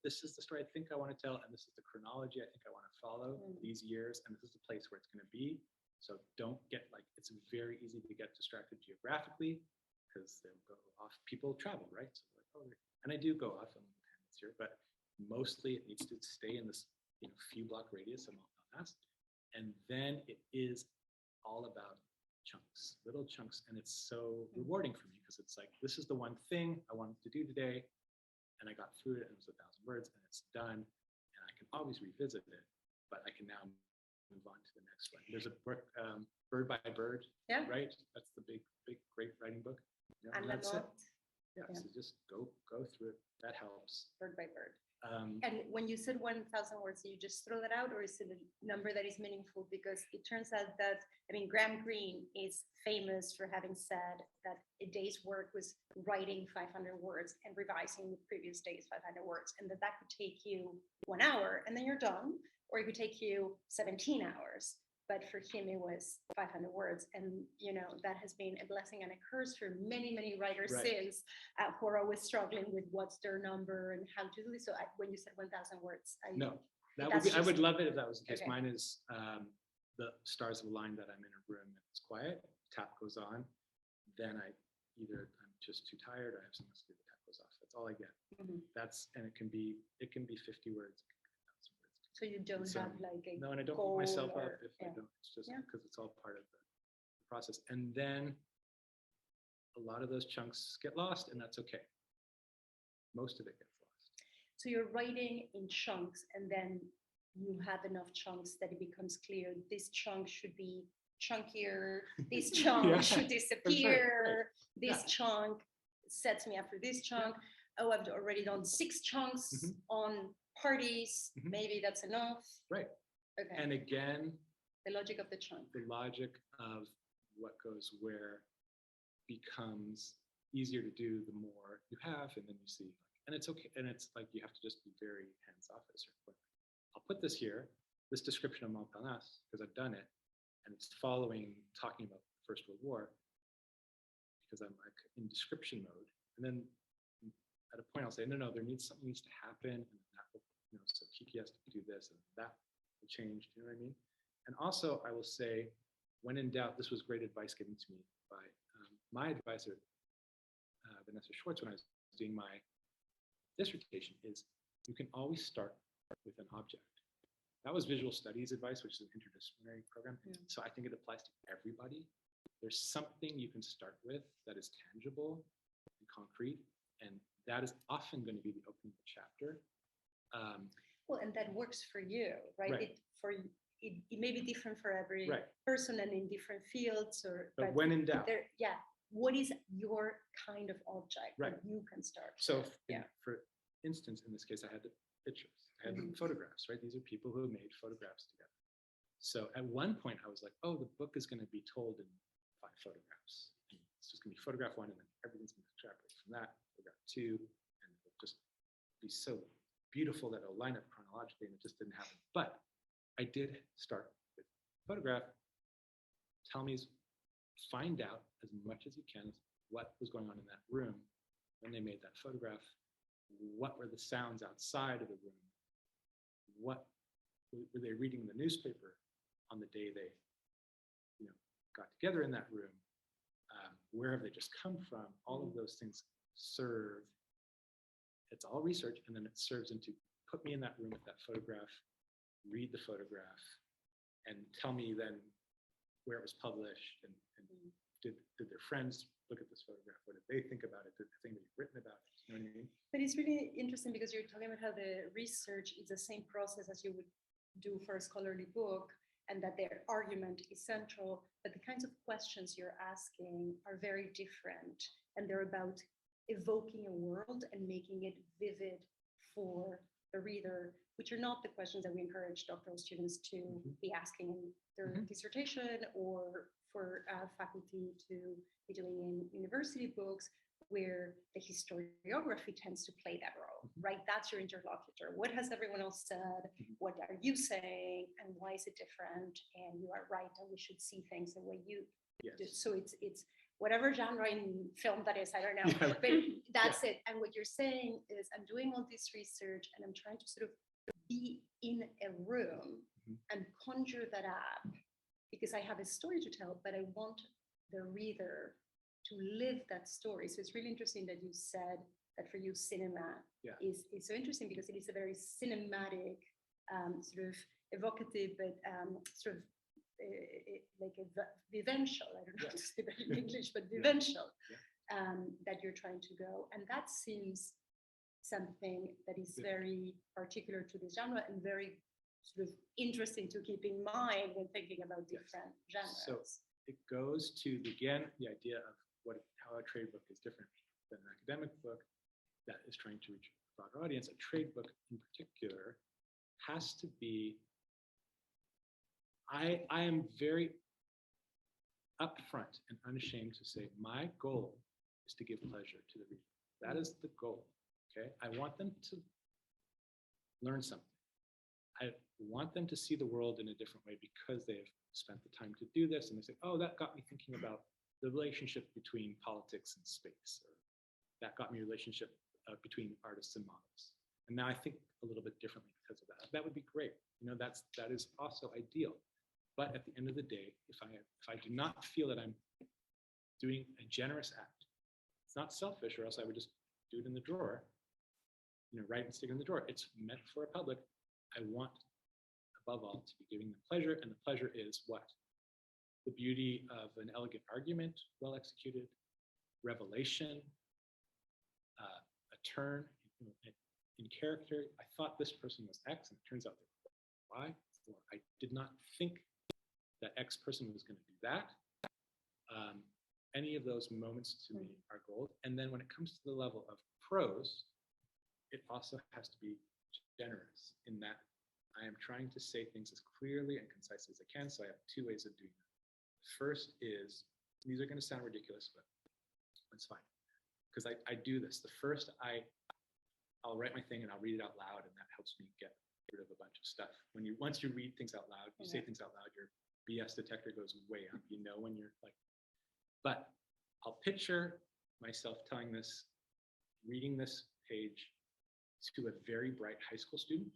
Speaker 2: this is the story I think I want to tell, and this is the chronology I think I want to follow these years, and this is the place where it's going to be. So don't get it's very easy to get distracted geographically because they'll go off. People travel, right? So and I do go off on tangents here, but mostly it needs to stay in this few block radius of Montparnasse, and then it is all about chunks, little chunks, and it's so rewarding for me because it's like, this is the one thing I wanted to do today, and I got through it, and it was 1,000 words, and it's done, and I can always revisit it, but I can now move on to the next one. There's a book, Bird by Bird, right? That's the big, great writing book. And that's it. Yeah, so just go through it. That helps.
Speaker 1: Bird by Bird. And when you said 1,000 words, you just throw that out, or is it a number that is meaningful? Because it turns out that, Graham Greene is famous for having said that a day's work was writing 500 words and revising the previous day's 500 words, and that could take you 1 hour and then you're done, or it could take you 17 hours. But for him, it was 500 words. And, that has been a blessing and a curse for many, many writers since, who are always struggling with what's their number and how to do this. So when you said 1,000 words,
Speaker 2: I would love it if that was the case. Okay. Mine is the stars have aligned, that I'm in a room and it's quiet, tap goes on. Then I'm just too tired, or I have something else to do, the tap goes off. That's all I get. Mm-hmm. And it can be 50 words.
Speaker 1: So you don't have a
Speaker 2: no, and I don't beat myself up if I don't. It's just because it's all part of the process. And then a lot of those chunks get lost, and that's okay. Most of it gets lost.
Speaker 1: So you're writing in chunks, and then you have enough chunks that it becomes clear this chunk should be chunkier, this chunk should disappear, this chunk sets me up for this chunk. Oh, I've already done 6 chunks on parties, maybe that's enough.
Speaker 2: Right. Okay. And again,
Speaker 1: the logic of the chunk.
Speaker 2: The logic of what goes where becomes easier to do the more you have, and then you see, and it's okay, and it's like you have to just be very hands-off at a certain point. I'll put this here, this description of Montparnasse, because I've done it, and it's talking about the First World War, because I'm in description mode, and then at a point I'll say, no, something needs to happen, and that will, so Kiki has to do this, and that will change. Do you know what I mean? And also, I will say, when in doubt, this was great advice given to me by my advisor, Vanessa Schwartz, when I was doing my dissertation, is you can always start with an object. That was visual studies advice, which is an interdisciplinary program. So I think it applies to everybody. There's something you can start with that is tangible and concrete, and that is often going to be the opening of the chapter.
Speaker 1: Well, and that works for you, right? It may be different for every person and in different fields.
Speaker 2: But when in doubt.
Speaker 1: What is your kind of object that you can start?
Speaker 2: So for instance, in this case, I had the pictures. I had the photographs, right? These are people who made photographs together. So at one point I was like, oh, the book is going to be told in 5 photographs. And it's just going to be photograph 1, and then everything's going to extrapolate from that, photograph 2, and it'll just be so beautiful that it'll line up chronologically, and it just didn't happen. But I did start with photograph. Find out as much as you can what was going on in that room when they made that photograph. What were the sounds outside of the room? What were they reading the newspaper on the day they, got together in that room? Where have they just come from? All of those things serve. It's all research, and then it serves into put me in that room with that photograph. read the photograph, and tell me then where it was published, and did their friends look at this photograph? What did they think about it? Did they think they've written about it? You know what I mean?
Speaker 1: But it's really interesting because you're talking about how the research is the same process as you would do for a scholarly book, and that their argument is central, but the kinds of questions you're asking are very different, and they're about evoking a world and making it vivid for the reader, which are not the questions that we encourage doctoral students to be asking in their dissertation, or for faculty to be doing in university books, where the historiography tends to play that role, right? That's your interlocutor. What has everyone else said? What are you saying? And why is it different? And you are right, and we should see things the way you do. So it's whatever genre in film that is, I don't know, but that's it. And what you're saying is, I'm doing all this research and I'm trying to sort of be in a room and conjure that up, because I have a story to tell, but I want the reader to live that story. So it's really interesting that you said that for you, cinema is so interesting, because it is a very cinematic, sort of evocative, but sort of like a vivential, I don't know how to say that in English, but vivential, that you're trying to go. And that seems something that is very particular to this genre, and very sort of interesting to keep in mind when thinking about different genres.
Speaker 2: So it goes to, again, the idea of how a trade book is different than an academic book that is trying to reach a broader audience. A trade book in particular has to be, I am very upfront and unashamed to say my goal is to give pleasure to the reader. That is the goal, okay? I want them to learn something. I want them to see the world in a different way because they've spent the time to do this, and they say, oh, that got me thinking about the relationship between politics and space, or that got me a relationship between artists and models. And now I think a little bit differently because of that. That would be great. You know, that is also ideal. But at the end of the day, if I do not feel that I'm doing a generous act, it's not selfish, or else I would just do it in the drawer, you know, write and stick it in the drawer. It's meant for a public. I want, above all, to be giving them pleasure, and the pleasure is what? The beauty of an elegant argument, well executed, revelation, a turn in character. I thought this person was X, and it turns out they're Y. Or I did not think that X person was going to do that. Any of those moments to me are gold. And then when it comes to the level of prose, it also has to be generous, in that I am trying to say things as clearly and concisely as I can. So I have two ways of doing that. First is, these are going to sound ridiculous, but it's fine, because I do this. The first, I'll write my thing and I'll read it out loud, and that helps me get rid of a bunch of stuff. Once you read things out loud, you say things out loud, your BS detector goes way up. You know when you're like, but I'll picture myself telling this, reading this page to a very bright high school student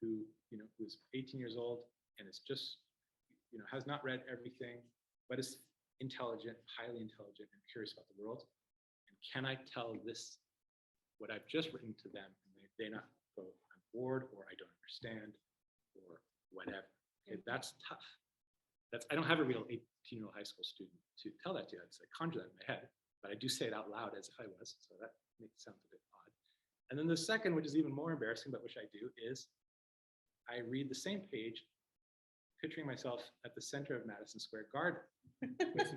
Speaker 2: who, you know, who's 18 years old and is just, you know, has not read everything, but is intelligent, highly intelligent, and curious about the world. And can I tell this, what I've just written to them, and they not go, I'm bored, or I don't understand, or whatever. Okay, that's tough. I don't have a real 18-year-old high school student to tell that to. I conjure that in my head, but I do say it out loud as if I was, so that makes it sound a bit odd. And then the second, which is even more embarrassing, but which I do, is I read the same page, picturing myself at the center of Madison Square Garden with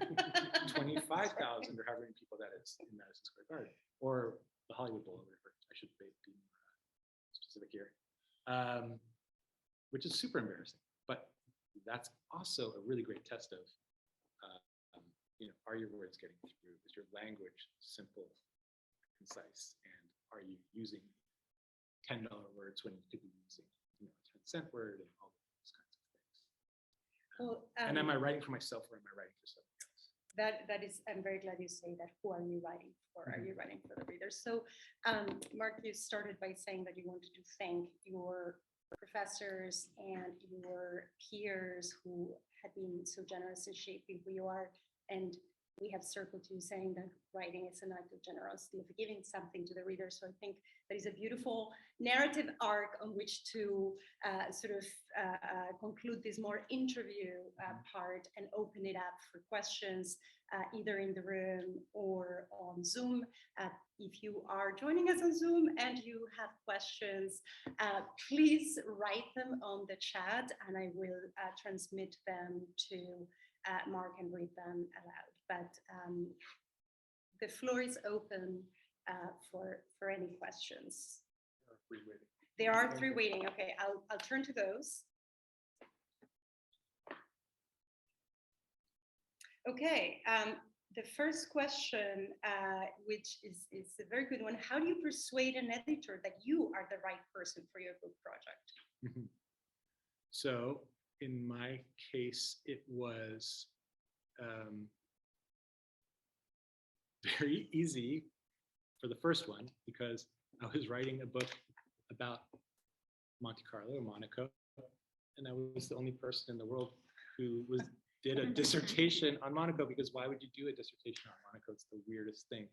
Speaker 2: 25,000 or however many people that is in Madison Square Garden, or the Hollywood Bowl, or whatever. I should be more specific here, which is super embarrassing. But that's also a really great test of, you know, are your words getting through? Is your language simple, concise, and are you using $10 words when you could be using, you know, a 10-cent word, and all those kinds of things?
Speaker 1: Well,
Speaker 2: and am I writing for myself, or am I writing for somebody else?
Speaker 1: That is, I'm very glad you say that. Who are you writing for? Are you writing for the readers? So, Mark, you started by saying that you wanted to thank your professors and your peers who had been so generous in shaping who you are. And we have circled you saying that writing is an act of generosity, of giving something to the reader. So I think that is a beautiful narrative arc on which to conclude this more interview part and open it up for questions, either in the room or on Zoom. If you are joining us on Zoom and you have questions, please write them on the chat and I will transmit them to Mark and read them aloud. But the floor is open for any questions. There are three waiting. Okay, I'll turn to those. Okay, the first question, which is a very good one. How do you persuade an editor that you are the right person for your book project?
Speaker 2: So in my case, it was very easy for the first one because I was writing a book about Monte Carlo or Monaco, and I was the only person in the world who did a dissertation on Monaco, because why would you do a dissertation on Monaco? It's the weirdest thing.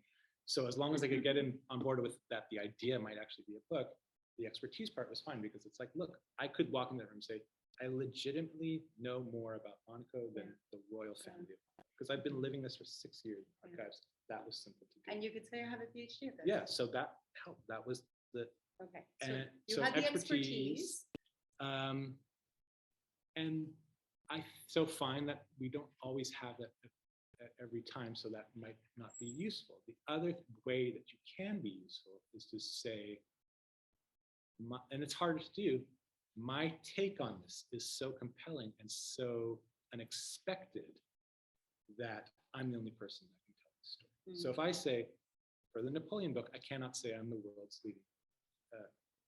Speaker 2: So as long as I could get on board with that, the idea might actually be a book, the expertise part was fine, because it's like, look, I could walk in that room and say, I legitimately know more about Monaco than the royal family, because I've been living this for 6 years in archives. That was simple to do.
Speaker 1: And you could say I have a PhD of this.
Speaker 2: Yeah, so that helped. That was the
Speaker 1: okay.
Speaker 2: So
Speaker 1: you had the expertise.
Speaker 2: And I so find that we don't always have that at every time, so that might not be useful. The other way that you can be useful is to say, and it's harder to do, my take on this is so compelling and so unexpected that I'm the only person that can tell the story. Mm-hmm. So if I say, for the Napoleon book, I cannot say I'm the world's leading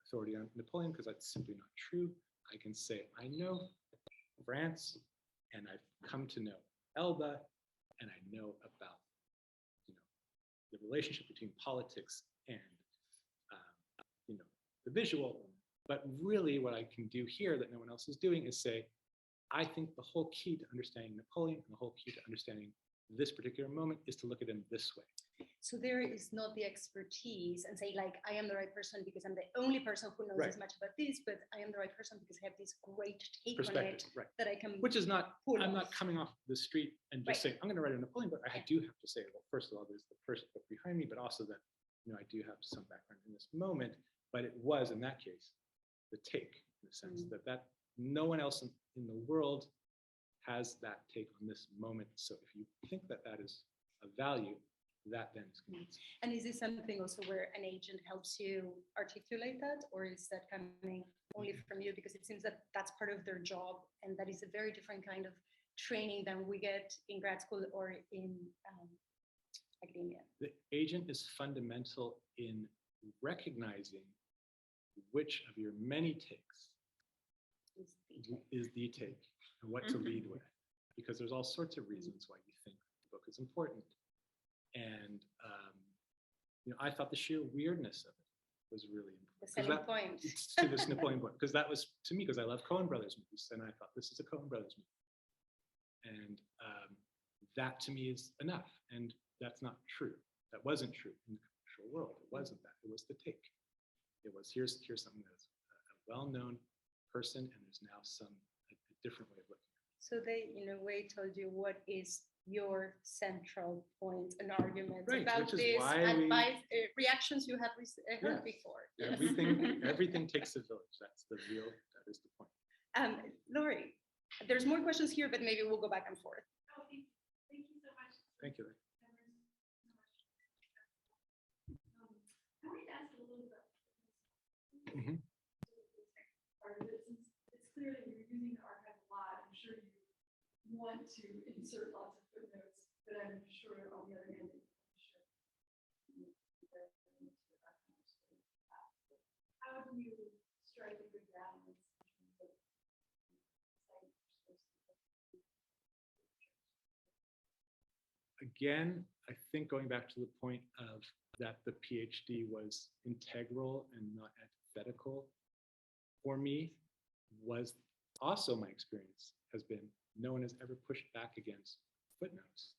Speaker 2: authority on Napoleon, because that's simply not true. I can say, I know France, and I've come to know Elba, and I know about, the relationship between politics and, the visual. But really what I can do here that no one else is doing is say, I think the whole key to understanding Napoleon and the whole key to understanding this particular moment is to look at him this way.
Speaker 1: So there is not the expertise and say, like, I am the right person because I'm the only person who knows as much about this, but I am the right person because I have this great take on it that I can.
Speaker 2: Which is not, I'm not coming off the street and just saying, I'm going to write a Napoleon book. I do have to say, well, first of all, there's the first book behind me, but also that, I do have some background in this moment, but it was, in that case, the take, in the sense that no one else in the world has that take on this moment. So if you think that that is a value, that then is convincing.
Speaker 1: And is this something also where an agent helps you articulate that, or is that coming only from you? Because it seems that that's part of their job, and that is a very different kind of training than we get in grad school or in academia.
Speaker 2: The agent is fundamental in recognizing which of your many takes is the take and what to lead with, because there's all sorts of reasons why you think the book is important. And I thought the sheer weirdness of it was really important.
Speaker 1: The selling point
Speaker 2: to this Napoleon book, because that was, to me, because I love Coen Brothers movies, and I thought this is a Coen Brothers movie, and that to me is enough. And that's not true. That wasn't true in the commercial world. It wasn't that. It was the take. It was here's something that's a well-known person, and there's now a different way of looking at it.
Speaker 1: So they, in a way, told you what is your central point and argument about this advice, reactions you have heard before.
Speaker 2: Everything takes a village. That is the point.
Speaker 1: Laurie, there's more questions here, but maybe we'll go back and forth.
Speaker 3: Okay. Thank you so much.
Speaker 2: Thank you.
Speaker 3: I wanted to ask a little bit.
Speaker 2: Mm-hmm.
Speaker 3: It's clear that you're using the archive a lot. I'm sure you want to insert lots of footnotes, but I'm sure on the other hand, how do you strike a good balance in terms of
Speaker 2: again, I think going back to the point of that the PhD was integral and not antithetical for me, was also my experience has been no one has ever pushed back against footnotes.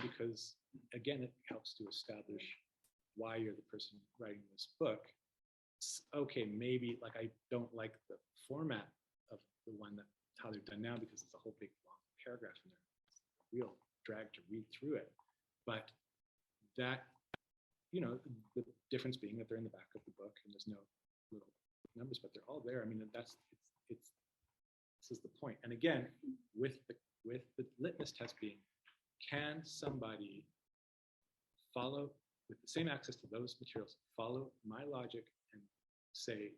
Speaker 2: Because again, it helps to establish why you're the person writing this book. Okay, maybe like I don't like the format of the one that how they're done now because it's a whole big long paragraph in there. It's a real drag to read through it. But that, you know, the difference being that they're in the back of the book and there's no little numbers, but they're all there. I mean, it's this is the point. And again, with the litmus test being, can somebody follow with the same access to those materials, follow my logic and say,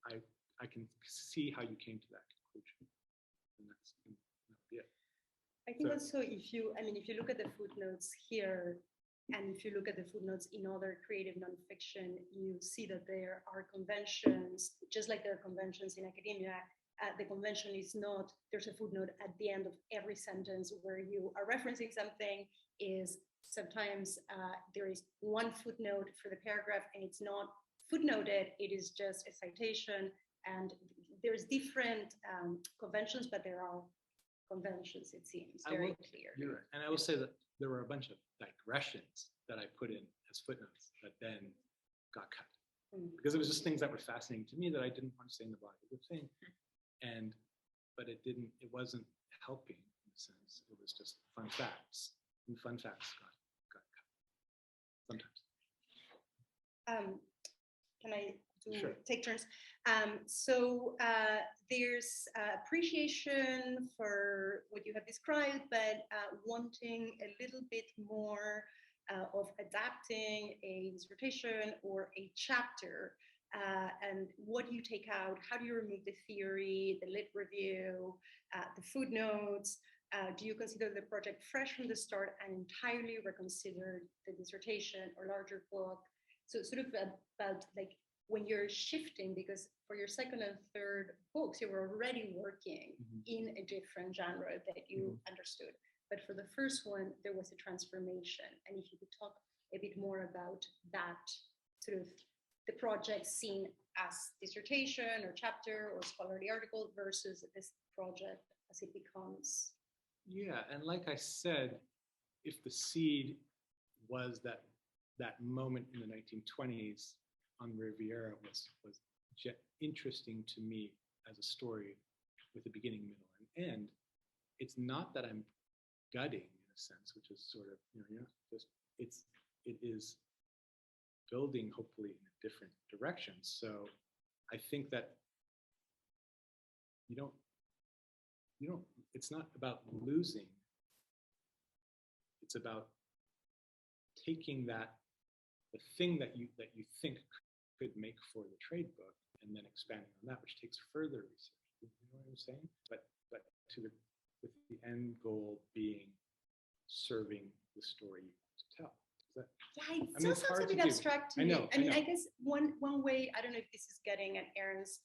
Speaker 2: I can see how you came to that conclusion. And that'll be it.
Speaker 1: I think also if you look at the footnotes here, and if you look at the footnotes in other creative nonfiction, you see that there are conventions, just like there are conventions in academia. The convention is not, there's a footnote at the end of every sentence where you are referencing something. Is sometimes there is one footnote for the paragraph and it's not footnoted, it is just a citation. And there's different conventions, but there are conventions, it seems, very clear.
Speaker 2: You're right. And I will say that there were a bunch of digressions that I put in as footnotes that then got cut. Because it was just things that were fascinating to me that I didn't want to say in the body of the thing. But it wasn't helping in a sense. It was just fun facts. And fun facts got cut sometimes.
Speaker 1: Can I
Speaker 2: Sure.
Speaker 1: take turns? So there's appreciation for what you have described, but wanting a little bit more of adapting a dissertation or a chapter. And what do you take out? How do you remove the theory, the lit review, the footnotes? Do you consider the project fresh from the start and entirely reconsider the dissertation or larger book? So sort of about like when you're shifting, because for your second and third books, you were already working in a different genre that you understood. But for the first one, there was a transformation. And if you could talk a bit more about that, sort of the project seen as dissertation or chapter or scholarly article versus this project as it becomes.
Speaker 2: Yeah, and like I said, if the seed was that moment in the 1920s on Riviera was interesting to me as a story with a beginning, middle, and end. It's not that I'm gutting in a sense, which is sort of, it is building hopefully in a different direction. So I think that it's not about losing. It's about taking the thing that you think could make for the trade book and then expanding on that, which takes further research. You know what I'm saying? But with the end goal being serving the story you want to tell.
Speaker 1: It still sounds a bit abstract to me. I mean, I guess one way, I don't know if this is getting at Aaron's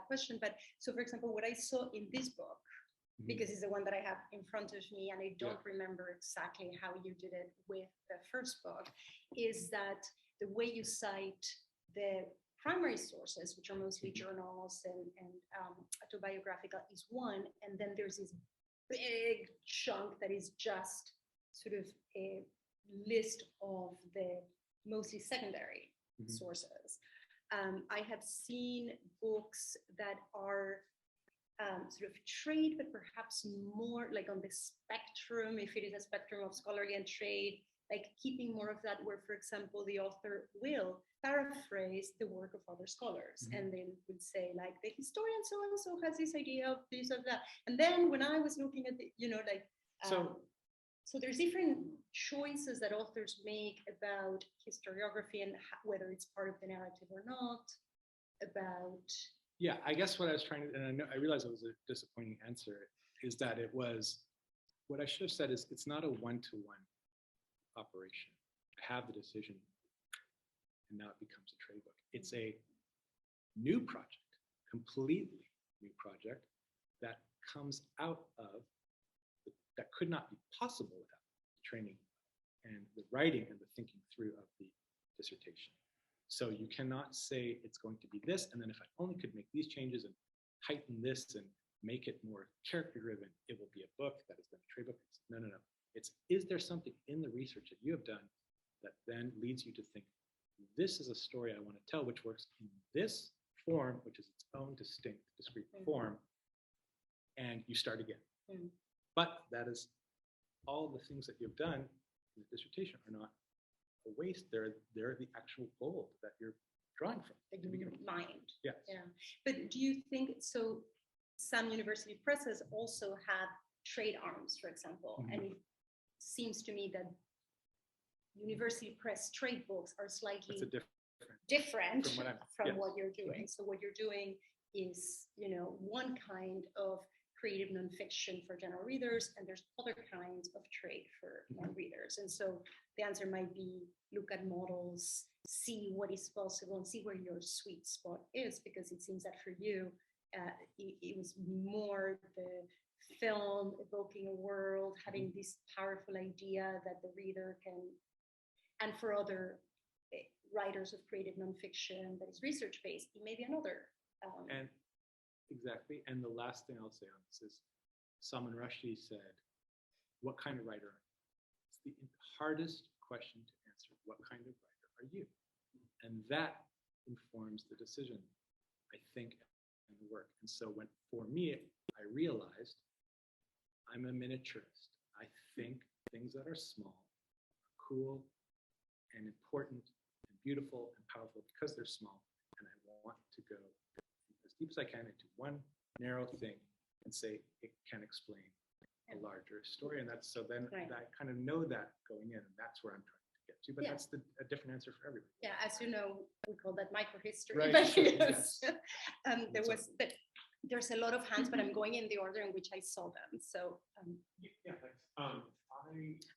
Speaker 1: question, but so for example, what I saw in this book, because it's the one that I have in front of me, and I don't remember exactly how you did it with the first book, is that the way you cite the primary sources, which are mostly journals and autobiographical, is one, and then there's this big chunk that is just sort of a list of the mostly secondary sources. I have seen books that are sort of trade, but perhaps more like on the spectrum, if it is a spectrum of scholarly and trade, like keeping more of that, where, for example, the author will paraphrase the work of other scholars, and they would say, like, the historian so-and-so has this idea of this or that. And then when I was looking at the, so there's different choices that authors make about historiography and whether it's part of the narrative or not, about...
Speaker 2: Yeah, I guess what I was trying to, and I realized it was a disappointing answer, is that it was, what I should have said is it's not a one-to-one operation. I have the decision, and now it becomes a trade book. It's a new project, completely new project that comes out of, that could not be possible without the training and the writing and the thinking through of the dissertation. So you cannot say it's going to be this, and then if I only could make these changes and heighten this and make it more character driven, it will be a book that is then a trade book. No. It's, is there something in the research that you have done that then leads you to think, this is a story I want to tell, which works in this form, which is its own distinct, discrete form, and you start again. But that is all the things that you've done in the dissertation are not a waste. They're the actual gold that you're drawing from.
Speaker 1: Mind.
Speaker 2: Yes.
Speaker 1: Yeah. But do you think, so some university presses also have trade arms, for example, and it seems to me that university press trade books are slightly different from what you're doing. So what you're doing is, you know, one kind of creative nonfiction for general readers, and there's other kinds of trade for non-readers. And so the answer might be look at models, see what is possible, and see where your sweet spot is, because it seems that for you, it was more the film evoking a world, having this powerful idea that the reader can, and for other writers of creative nonfiction that is research-based, it may be another.
Speaker 2: And exactly. And the last thing I'll say on this is Salman Rushdie said, what kind of writer are you? It's the hardest question to answer. What kind of writer are you? And that informs the decision, I think, and the work. And so when, for me, I realized I'm a miniaturist. I think things that are small, are cool, and important, and beautiful, and powerful because they're small. And I want to go as deep as I can into one narrow thing and say it can explain a larger story. And that's, so then I kind of know that going in, and that's where I'm trying to get to. But that's a different answer for everybody.
Speaker 1: Yeah, as you know, we call that microhistory.
Speaker 2: Right.
Speaker 1: But
Speaker 2: Sure,
Speaker 1: yes.
Speaker 2: yes.
Speaker 1: There's a lot of hands, but I'm going in the order in which I saw them. So
Speaker 4: yeah, thanks.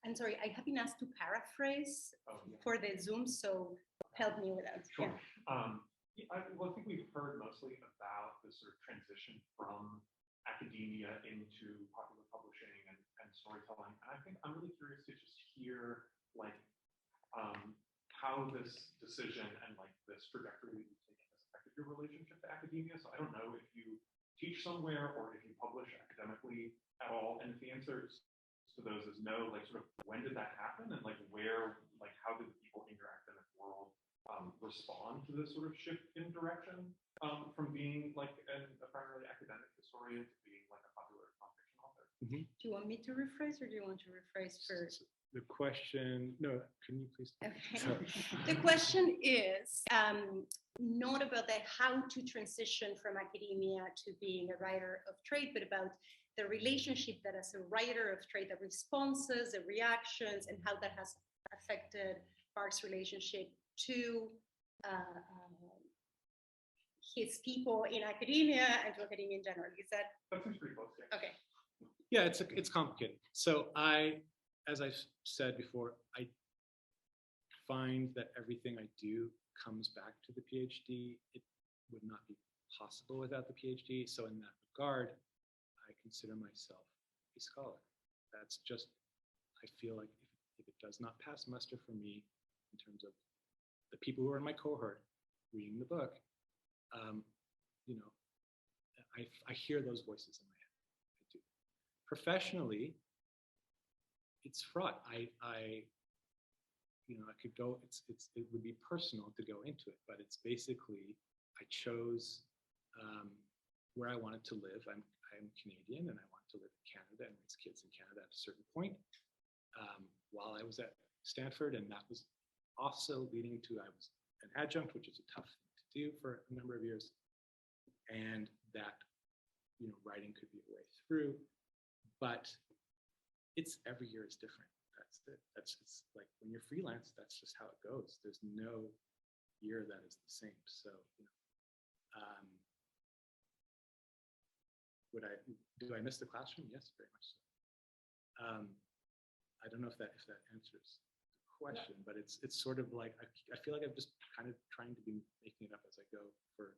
Speaker 1: I'm sorry, I have been asked to paraphrase for the Zoom, so help me with that.
Speaker 4: Sure. Well, I think we've heard mostly about the sort of transition from academia into popular publishing and storytelling. And I think I'm really curious to just hear like how this decision and like this trajectory that you've taken has affected your relationship to academia. So I don't know if you teach somewhere or if you publish academically at all. And if the answer to those is no, like sort of when did that happen, and like where, like how did the people in your academic world respond to this sort of shift in direction from being like a primarily academic historian to being like a popular nonfiction author?
Speaker 1: Do you want me to rephrase, or do you want to rephrase first?
Speaker 2: The question, no, can you please?
Speaker 1: Okay. The question is not about the how to transition from academia to being a writer of trade, but about the relationship that as a writer of trade, the responses, the reactions, and how that has affected Mark's relationship to his people in academia and to academia in general. Is that?
Speaker 4: That seems pretty close, yeah.
Speaker 1: Okay.
Speaker 2: Yeah, it's complicated. So as I said before, I find that everything I do comes back to the PhD. It would not be possible without the PhD. So in that regard, I consider myself a scholar. That's just, I feel like if it does not pass muster for me in terms of the people who are in my cohort reading the book, you know, I hear those voices in my head. I do. Professionally, it's fraught. You know, I could go. It would be personal to go into it, but it's basically I chose where I wanted to live. I'm Canadian, and I want to live in Canada and raise kids in Canada at a certain point. While I was at Stanford, and that was also leading to I was an adjunct, which is a tough thing to do for a number of years, and that, you know, writing could be a way through, but it's every year is different. That's it. It's like when you're freelance, that's just how it goes. There's no year that is the same. So, you know, do I miss the classroom? Yes, very much so. I don't know if that answers the question, but it's sort of like I feel like I'm just kind of trying to be making it up as I go for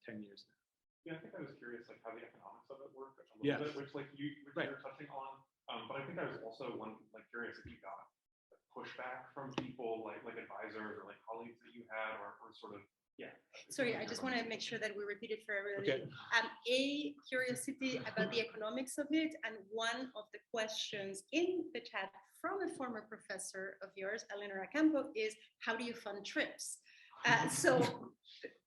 Speaker 2: 10 years now.
Speaker 4: Yeah, I think I was curious like how the economics of it work a little bit, which like you're touching on. But I think I was also curious if you got like, pushback from people like advisors or like colleagues that you had, or sort of Yeah.
Speaker 1: Sorry, I just want to make sure that we repeat it for everybody.
Speaker 2: Okay.
Speaker 1: A curiosity about the economics of it, and one of the questions in the chat from a former professor of yours, Eleanor Acampo, is how do you fund trips? So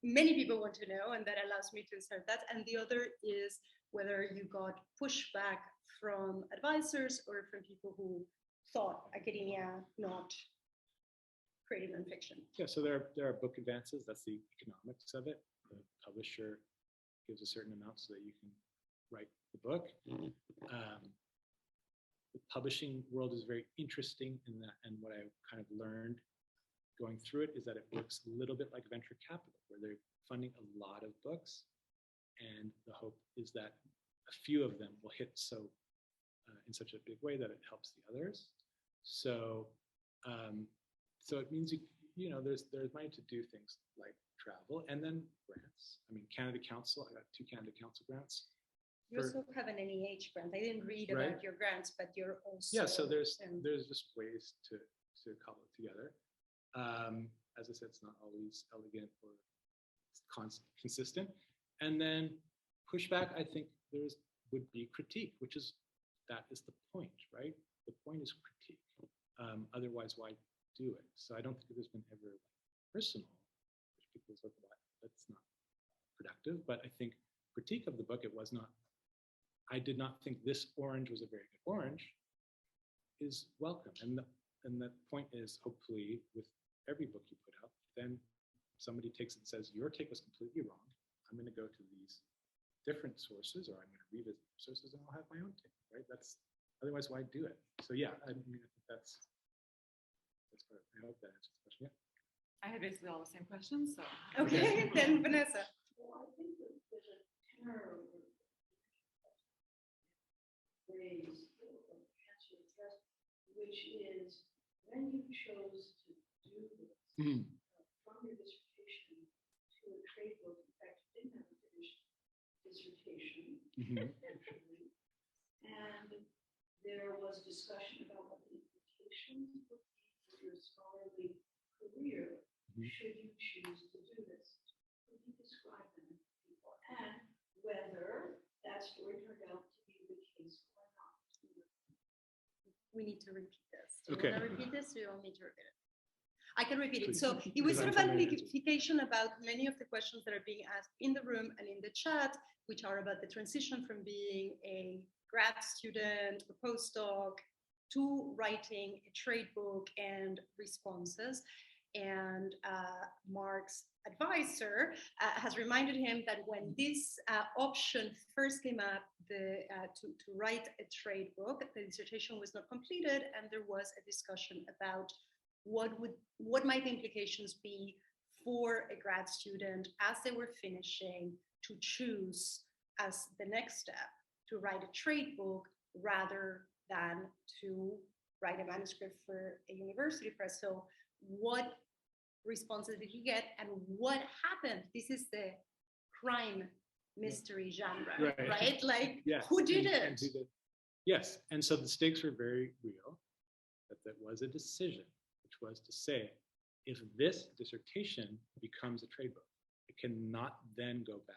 Speaker 1: many people want to know, and that allows me to insert that. And the other is whether you got pushback from advisors or from people who thought academia not creative nonfiction.
Speaker 2: Yeah, so there are book advances. That's the economics of it. The publisher gives a certain amount so that you can write the book. The publishing world is very interesting in that, and what I kind of learned going through it is that it works a little bit like venture capital, where they're funding a lot of books, and the hope is that a few of them will hit in such a big way that it helps the others. So so it means there's money to do things like travel and then grants. I mean, Canada Council, I got 2 Canada Council grants.
Speaker 1: You also have an NEH grant. I didn't read
Speaker 2: Right.
Speaker 1: about your grants, but you're also
Speaker 2: So there's just ways to cobble it together. As I said, it's not always elegant or consistent. And then pushback, I think would be critique, that is the point, right? The point is critique. Otherwise, why do it? So I don't think there's been ever personal, which people talk about. That's not productive. But I think critique of the book, I did not think this orange was a very good orange, is welcome. And the point is, hopefully, with every book you put out, then somebody takes it and says, your take was completely wrong. I'm going to go to these different sources, or I'm going to revisit sources, and I'll have my own take, right? Otherwise, why do it? So yeah, I mean, I think that's part of, I hope that answers the question. Yeah.
Speaker 5: I had basically all the same questions, so.
Speaker 1: Okay, then Vanessa.
Speaker 3: Well, I think that there's a term phrase or answer address, which is when you chose to do this from your dissertation to a trade book. In fact, you didn't have a finished dissertation, actually, and there was discussion about what the implications would be for your scholarly career should you choose to do this. Could you describe them to people, and whether that story turned out to be the case or not?
Speaker 1: We need to repeat this. Do you
Speaker 2: Okay.
Speaker 1: want to repeat this, or you want me to repeat it? I can repeat it.
Speaker 2: Please.
Speaker 1: So it was sort of
Speaker 2: Because I'm
Speaker 1: amplification about many of the questions that are being asked in the room and in the chat, which are about the transition from being a grad student, a postdoc, to writing a trade book and responses. And Mark's advisor has reminded him that when this option first came up, to write a trade book, the dissertation was not completed, and there was a discussion about what might the implications be for a grad student as they were finishing to choose as the next step to write a trade book rather than to write a manuscript for a university press. So what responses did he get, and what happened? This is the crime mystery genre, right? Like,
Speaker 2: yes.
Speaker 1: who did it?
Speaker 2: And who did. Yes, and so the stakes were very real, that there was a decision, which was to say, if this dissertation becomes a trade book, it cannot then go back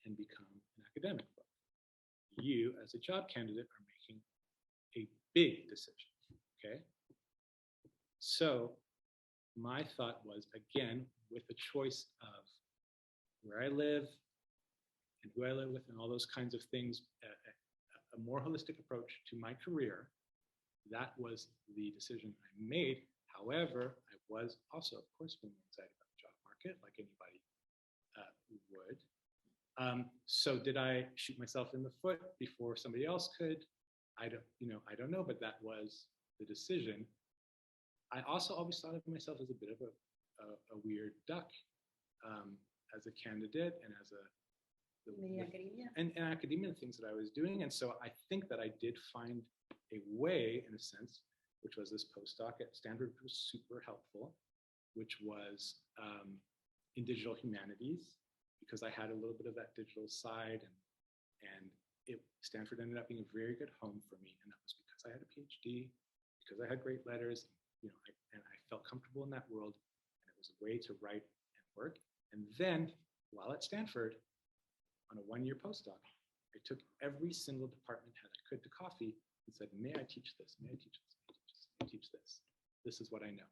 Speaker 2: and become an academic book. You, as a job candidate, are making a big decision, okay? So my thought was, again, with the choice of where I live and who I live with and all those kinds of things, a more holistic approach to my career, that was the decision I made. However, I was also, of course, feeling excited about the job market, like anybody would. So did I shoot myself in the foot before somebody else could? I don't know, but that was the decision. I also always thought of myself as a bit of a weird duck as a candidate and as
Speaker 1: academia.
Speaker 2: And academia, the things that I was doing. And so I think that I did find a way, in a sense, which was this postdoc at Stanford, which was super helpful, which was in digital humanities, because I had a little bit of that digital side, and Stanford ended up being a very good home for me, and that was because I had a PhD, because I had great letters, and I felt comfortable in that world, and it was a way to write and work. And then, while at Stanford, on a one-year postdoc, I took every single department head I could to coffee and said, may I teach this? May I teach this? May I teach this? This is what I know.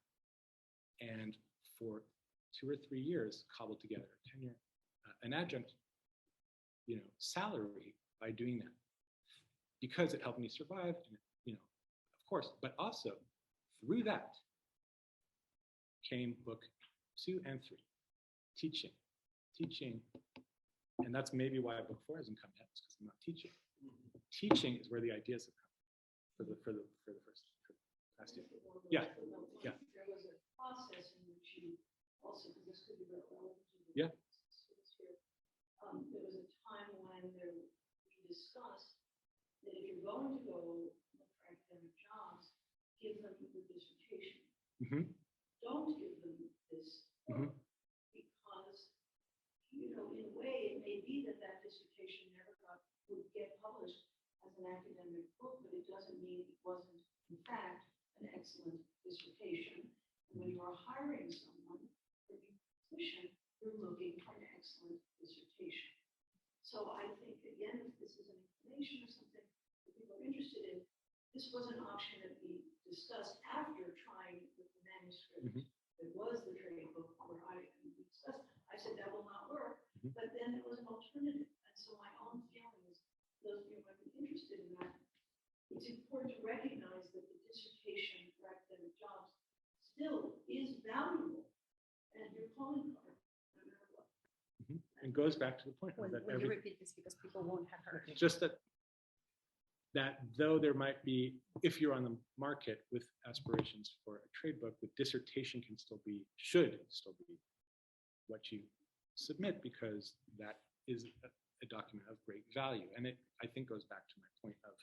Speaker 2: And for 2 or 3 years, cobbled together a tenure, an adjunct, salary by doing that, because it helped me survive, and of course, but also through that came book 2 and 3, teaching, and that's maybe why book 4 hasn't come yet, because I'm not teaching. Teaching is where the ideas have come for the past year. Yeah.
Speaker 3: There was a process in which you also, because this could be relevant to the
Speaker 2: Yeah.
Speaker 3: students here. There was a time when we discussed that if you're going to go look for academic jobs, give them the dissertation.
Speaker 2: Mm-hmm.
Speaker 3: Don't give them this book, because, in a way, it may be that dissertation never would get published as an academic book, but it doesn't mean it wasn't, in fact, an excellent dissertation. And when you are hiring someone for your position, you're looking for an excellent dissertation. So I think, again, if this is an information or something that people are interested in, this was an option that we discussed after trying with the manuscript. It was the trade book where we discussed. I said that will not work, but then there was an alternative. And so my own feeling is, those of you who might be interested in that, it's important to recognize that the dissertation for academic jobs still is valuable, and your calling card, no matter what.
Speaker 2: And goes back to the point
Speaker 1: When
Speaker 2: that
Speaker 1: you repeat this, because people won't have heard.
Speaker 2: just that though there might be, if you're on the market with aspirations for a trade book, the dissertation should still be what you submit, because that is a document of great value. And it, I think, goes back to my point of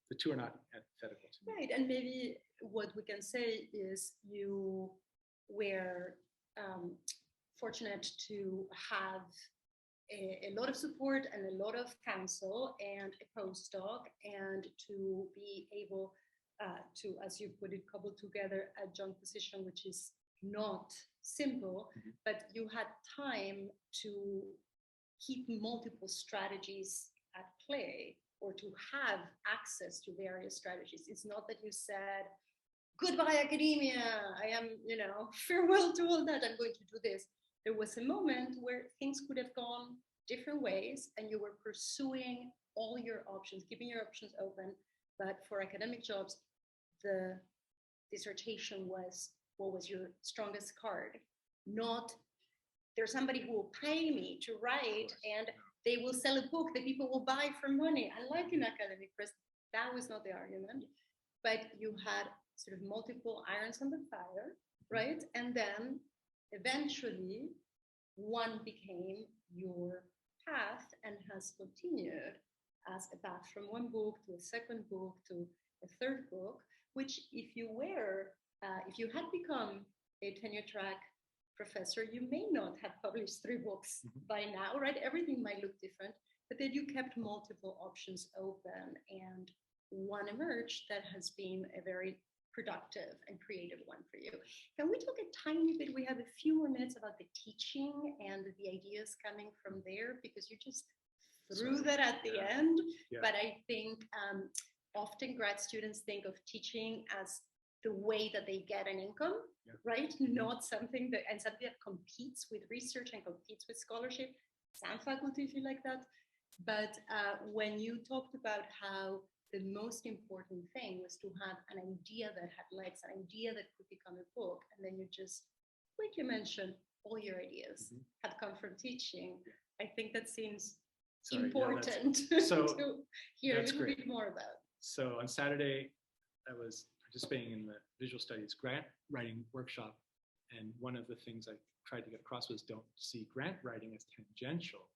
Speaker 2: the two are not antithetical to me.
Speaker 1: Right, and maybe what we can say is you were fortunate to have a lot of support and a lot of counsel and a postdoc, and to be able to, as you put it, cobble together a adjunct position, which is not simple, but you had time to keep multiple strategies at play, or to have access to various strategies. It's not that you said, goodbye academia, I am, farewell to all that, I'm going to do this. There was a moment where things could have gone different ways, and you were pursuing all your options, keeping your options open. But for academic jobs, the dissertation was what was your strongest card. Not, there's somebody who will pay me to write, and they will sell a book that people will buy for money. Unlike in academic press, that was not the argument. But you had sort of multiple irons on the fire, right? And then eventually one became your path and has continued as a path from one book to a second book to a third book, which if you had become a tenure track professor, you may not have published 3 books by now, right? Everything might look different, but then you kept multiple options open, and one emerged that has been a very productive and creative one for you. Can we talk a tiny bit? We have a few more minutes about the teaching and the ideas coming from there, because you just threw that at the end. Yeah. But I think often grad students think of teaching as the way that they get an income, right? Not something that competes with research and competes with scholarship. Some faculty feel like that. But when you talked about how the most important thing was to have an idea that had legs, an idea that could become a book, and then you just, like you mentioned, all your ideas have come from teaching. I think that seems important to hear a little bit more about.
Speaker 2: So on Saturday, I was participating in the visual studies grant writing workshop, and one of the things I tried to get across was don't see grant writing as tangential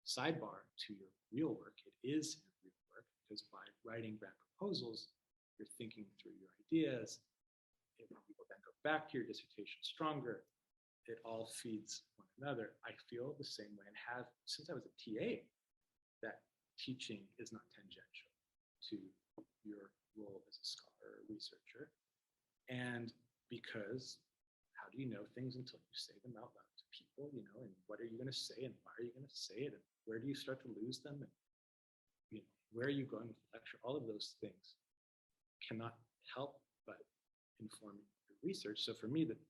Speaker 2: sidebar to your real work. It is your real work, because by writing grant proposals, you're thinking through your ideas. If people then go back to your dissertation stronger, it all feeds one another. I feel the same way, and have since I was a TA, that teaching is not tangential to your role as a scholar or researcher. And because how do you know things until you say them out loud to people, you know, and what are you going to say and why are you going to say it and where do you start to lose them and, you know, where are you going with the lecture? All of those things cannot help but inform your research. So for me, the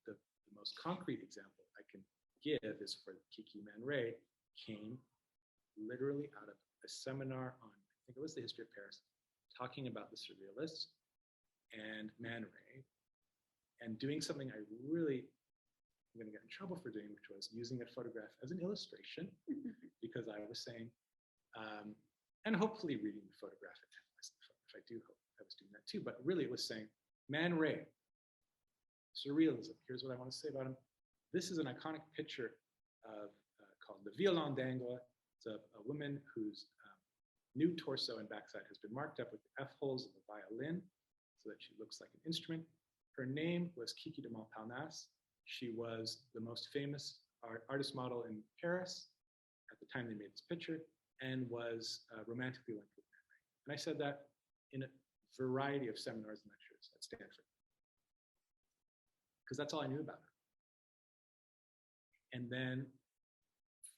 Speaker 2: most concrete example I can give is for Kiki Man Ray came literally out of a seminar on, I think it was the history of Paris, talking about the surrealists and Man Ray and doing something I really am going to get in trouble for doing, which was using a photograph as an illustration because I was saying, and hopefully reading the photograph at myself, if I do hope I was doing that too, but really it was saying, Man Ray, surrealism, here's what I want to say about him. This is an iconic picture of called the Violon d'Angle. It's a woman whose nude torso and backside has been marked up with the F-holes of a violin so that she looks like an instrument. Her name was Kiki de Montparnasse. She was the most famous artist model in Paris at the time they made this picture and was romantically linked with Man Ray. And I said that in a variety of seminars and lectures at Stanford because that's all I knew about her. And then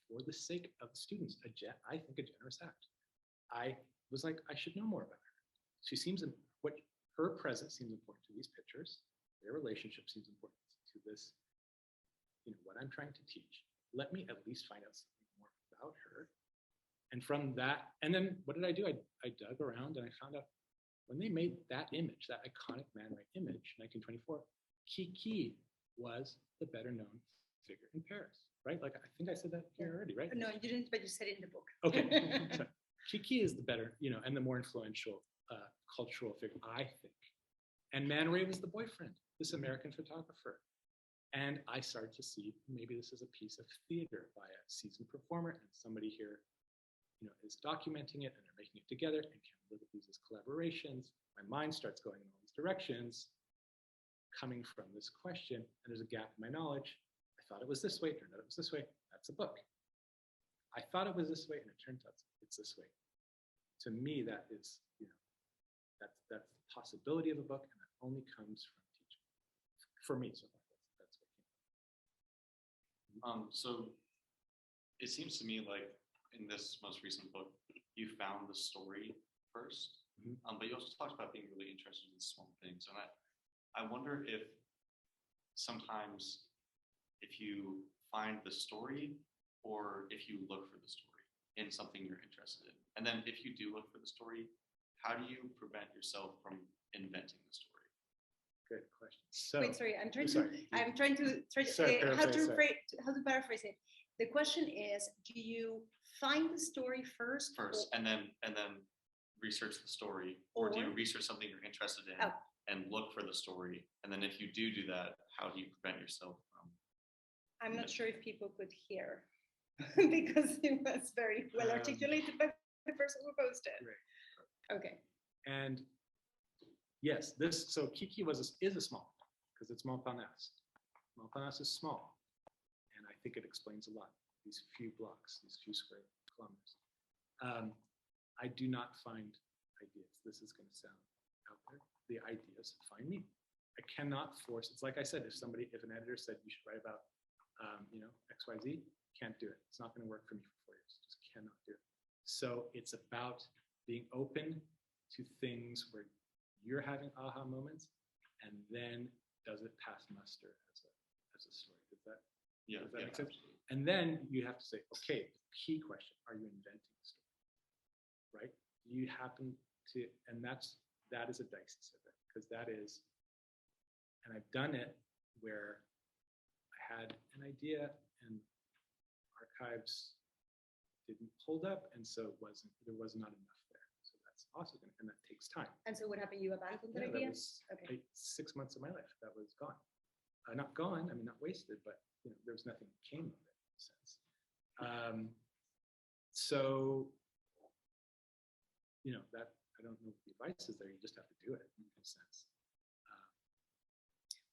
Speaker 2: for the sake of the students, I think a generous act. I was like, I should know more about her. She seems, her presence seems important to these pictures. Their relationship seems important to this, you know, what I'm trying to teach. Let me at least find out something more about her. And from that, and then what did I do? I dug around and I found out when they made that image, that iconic Man Ray image, 1924, Kiki was the better known figure in Paris, right? Like, I think I said that here already, right?
Speaker 1: No, you didn't, but you said it in the book.
Speaker 2: Okay, so Kiki is the better, you know, and the more influential cultural figure, I think. And Man Ray was the boyfriend, this American photographer. And I started to see maybe this is a piece of theater by a seasoned performer and somebody here, you know, is documenting it and they're making it together and can look at these as collaborations. My mind starts going in all these directions coming from this question, and there's a gap in my knowledge. I thought it was this way, turned out it was this way. That's a book. I thought it was this way, and it turns out it's this way. To me, that is, you know, that's the possibility of a book, and that only comes from teaching. For me, so that's what came up.
Speaker 6: So it seems to me like in this most recent book, you found the story first, but you also talked about being really interested in small things, and I wonder if sometimes if you find the story or if you look for the story in something you're interested in. And then if you do look for the story, how do you prevent yourself from inventing the story?
Speaker 2: Good question. So,
Speaker 1: wait, sorry, I'm trying to how to paraphrase it. The question is, do you find the story first?
Speaker 6: And then research the story, or do you research something you're interested in and look for the story? And then if you do that, how do you prevent yourself from?
Speaker 1: I'm not sure if people could hear because it was very well articulated by the person who posted.
Speaker 2: Right.
Speaker 1: Okay.
Speaker 2: And yes, so Kiki is a small because it's Montparnasse. Montparnasse is small, and I think it explains a lot. These few blocks, these few square kilometers. I do not find ideas. This is going to sound out there. The ideas find me. I cannot force. It's like I said. If an editor said you should write about, you know, XYZ, can't do it. It's not going to work for me for 4 years. Just cannot do it. So it's about being open to things where you're having aha moments, and then does it pass muster as a story? Does that make sense?
Speaker 6: Absolutely.
Speaker 2: And then you have to say, okay, key question: are you inventing a story? Right? You happen to, and that is a dicey subject because that is, and I've done it where I had an idea and archives didn't hold up, and so there was not enough there. So that's also and that takes time.
Speaker 1: And so what happened? You abandoned that
Speaker 2: Yeah,
Speaker 1: idea?
Speaker 2: that was
Speaker 1: Okay.
Speaker 2: 6 months of my life that was gone. Not gone, I mean, not wasted, but you know, there was nothing that came of it in a sense. So, you know, that, I don't know if the advice is there, you just have to do it in a sense.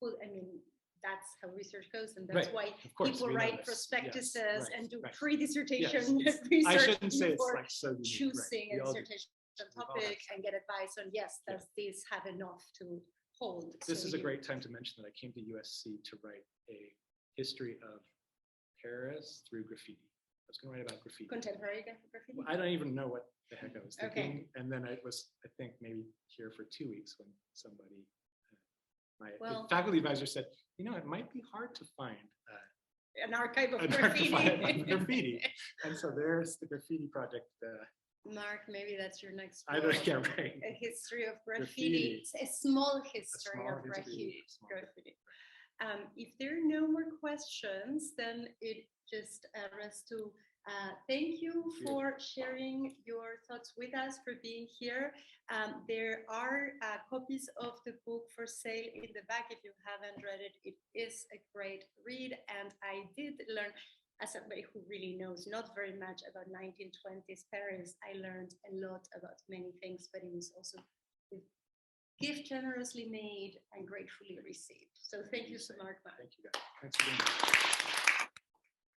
Speaker 1: Well, I mean, that's how research goes, and that's why
Speaker 2: Of course,
Speaker 1: people
Speaker 2: we know
Speaker 1: write
Speaker 2: this.
Speaker 1: prospectuses
Speaker 2: Yes,
Speaker 1: and do
Speaker 2: right.
Speaker 1: pre-dissertation
Speaker 2: Yes,
Speaker 1: research
Speaker 2: I shouldn't say it's
Speaker 1: before
Speaker 2: like so unique,
Speaker 1: choosing
Speaker 2: right.
Speaker 1: a
Speaker 2: We all do.
Speaker 1: dissertation
Speaker 2: all
Speaker 1: topic
Speaker 2: have
Speaker 1: and get advice on, yes,
Speaker 2: Yeah.
Speaker 1: does this have enough to hold.
Speaker 2: This
Speaker 1: So
Speaker 2: is a
Speaker 1: you-
Speaker 2: great time to mention that I came to USC to write a history of Paris through graffiti. I was going to write about graffiti.
Speaker 1: Contemporary graffiti?
Speaker 2: Well, I don't even know what the heck I was
Speaker 1: Okay.
Speaker 2: thinking. And then I was, I think, maybe here for 2 weeks when somebody, my
Speaker 1: Well-
Speaker 2: faculty advisor said, you know, it might be hard to find
Speaker 1: An archive of
Speaker 2: an
Speaker 1: graffiti.
Speaker 2: archive of graffiti. And so there's the graffiti project.
Speaker 1: Mark, maybe that's your next
Speaker 2: I
Speaker 1: book.
Speaker 2: don't, yeah, right.
Speaker 1: A history of
Speaker 2: Graffiti.
Speaker 1: graffiti. It's a small history
Speaker 2: small
Speaker 1: of
Speaker 2: history, small
Speaker 1: graffiti. If there are no more questions, then it just rests to thank you
Speaker 2: Thank you.
Speaker 1: for sharing your thoughts with us, for being here. There are copies of the book for sale in the back. If you haven't read it, it is a great read. And I did learn, as somebody who really knows not very much about 1920s Paris, I learned a lot about many things, but it was also a gift generously made and gratefully received. So thank you so much, Mark.
Speaker 2: Thank you guys. Thanks for being here.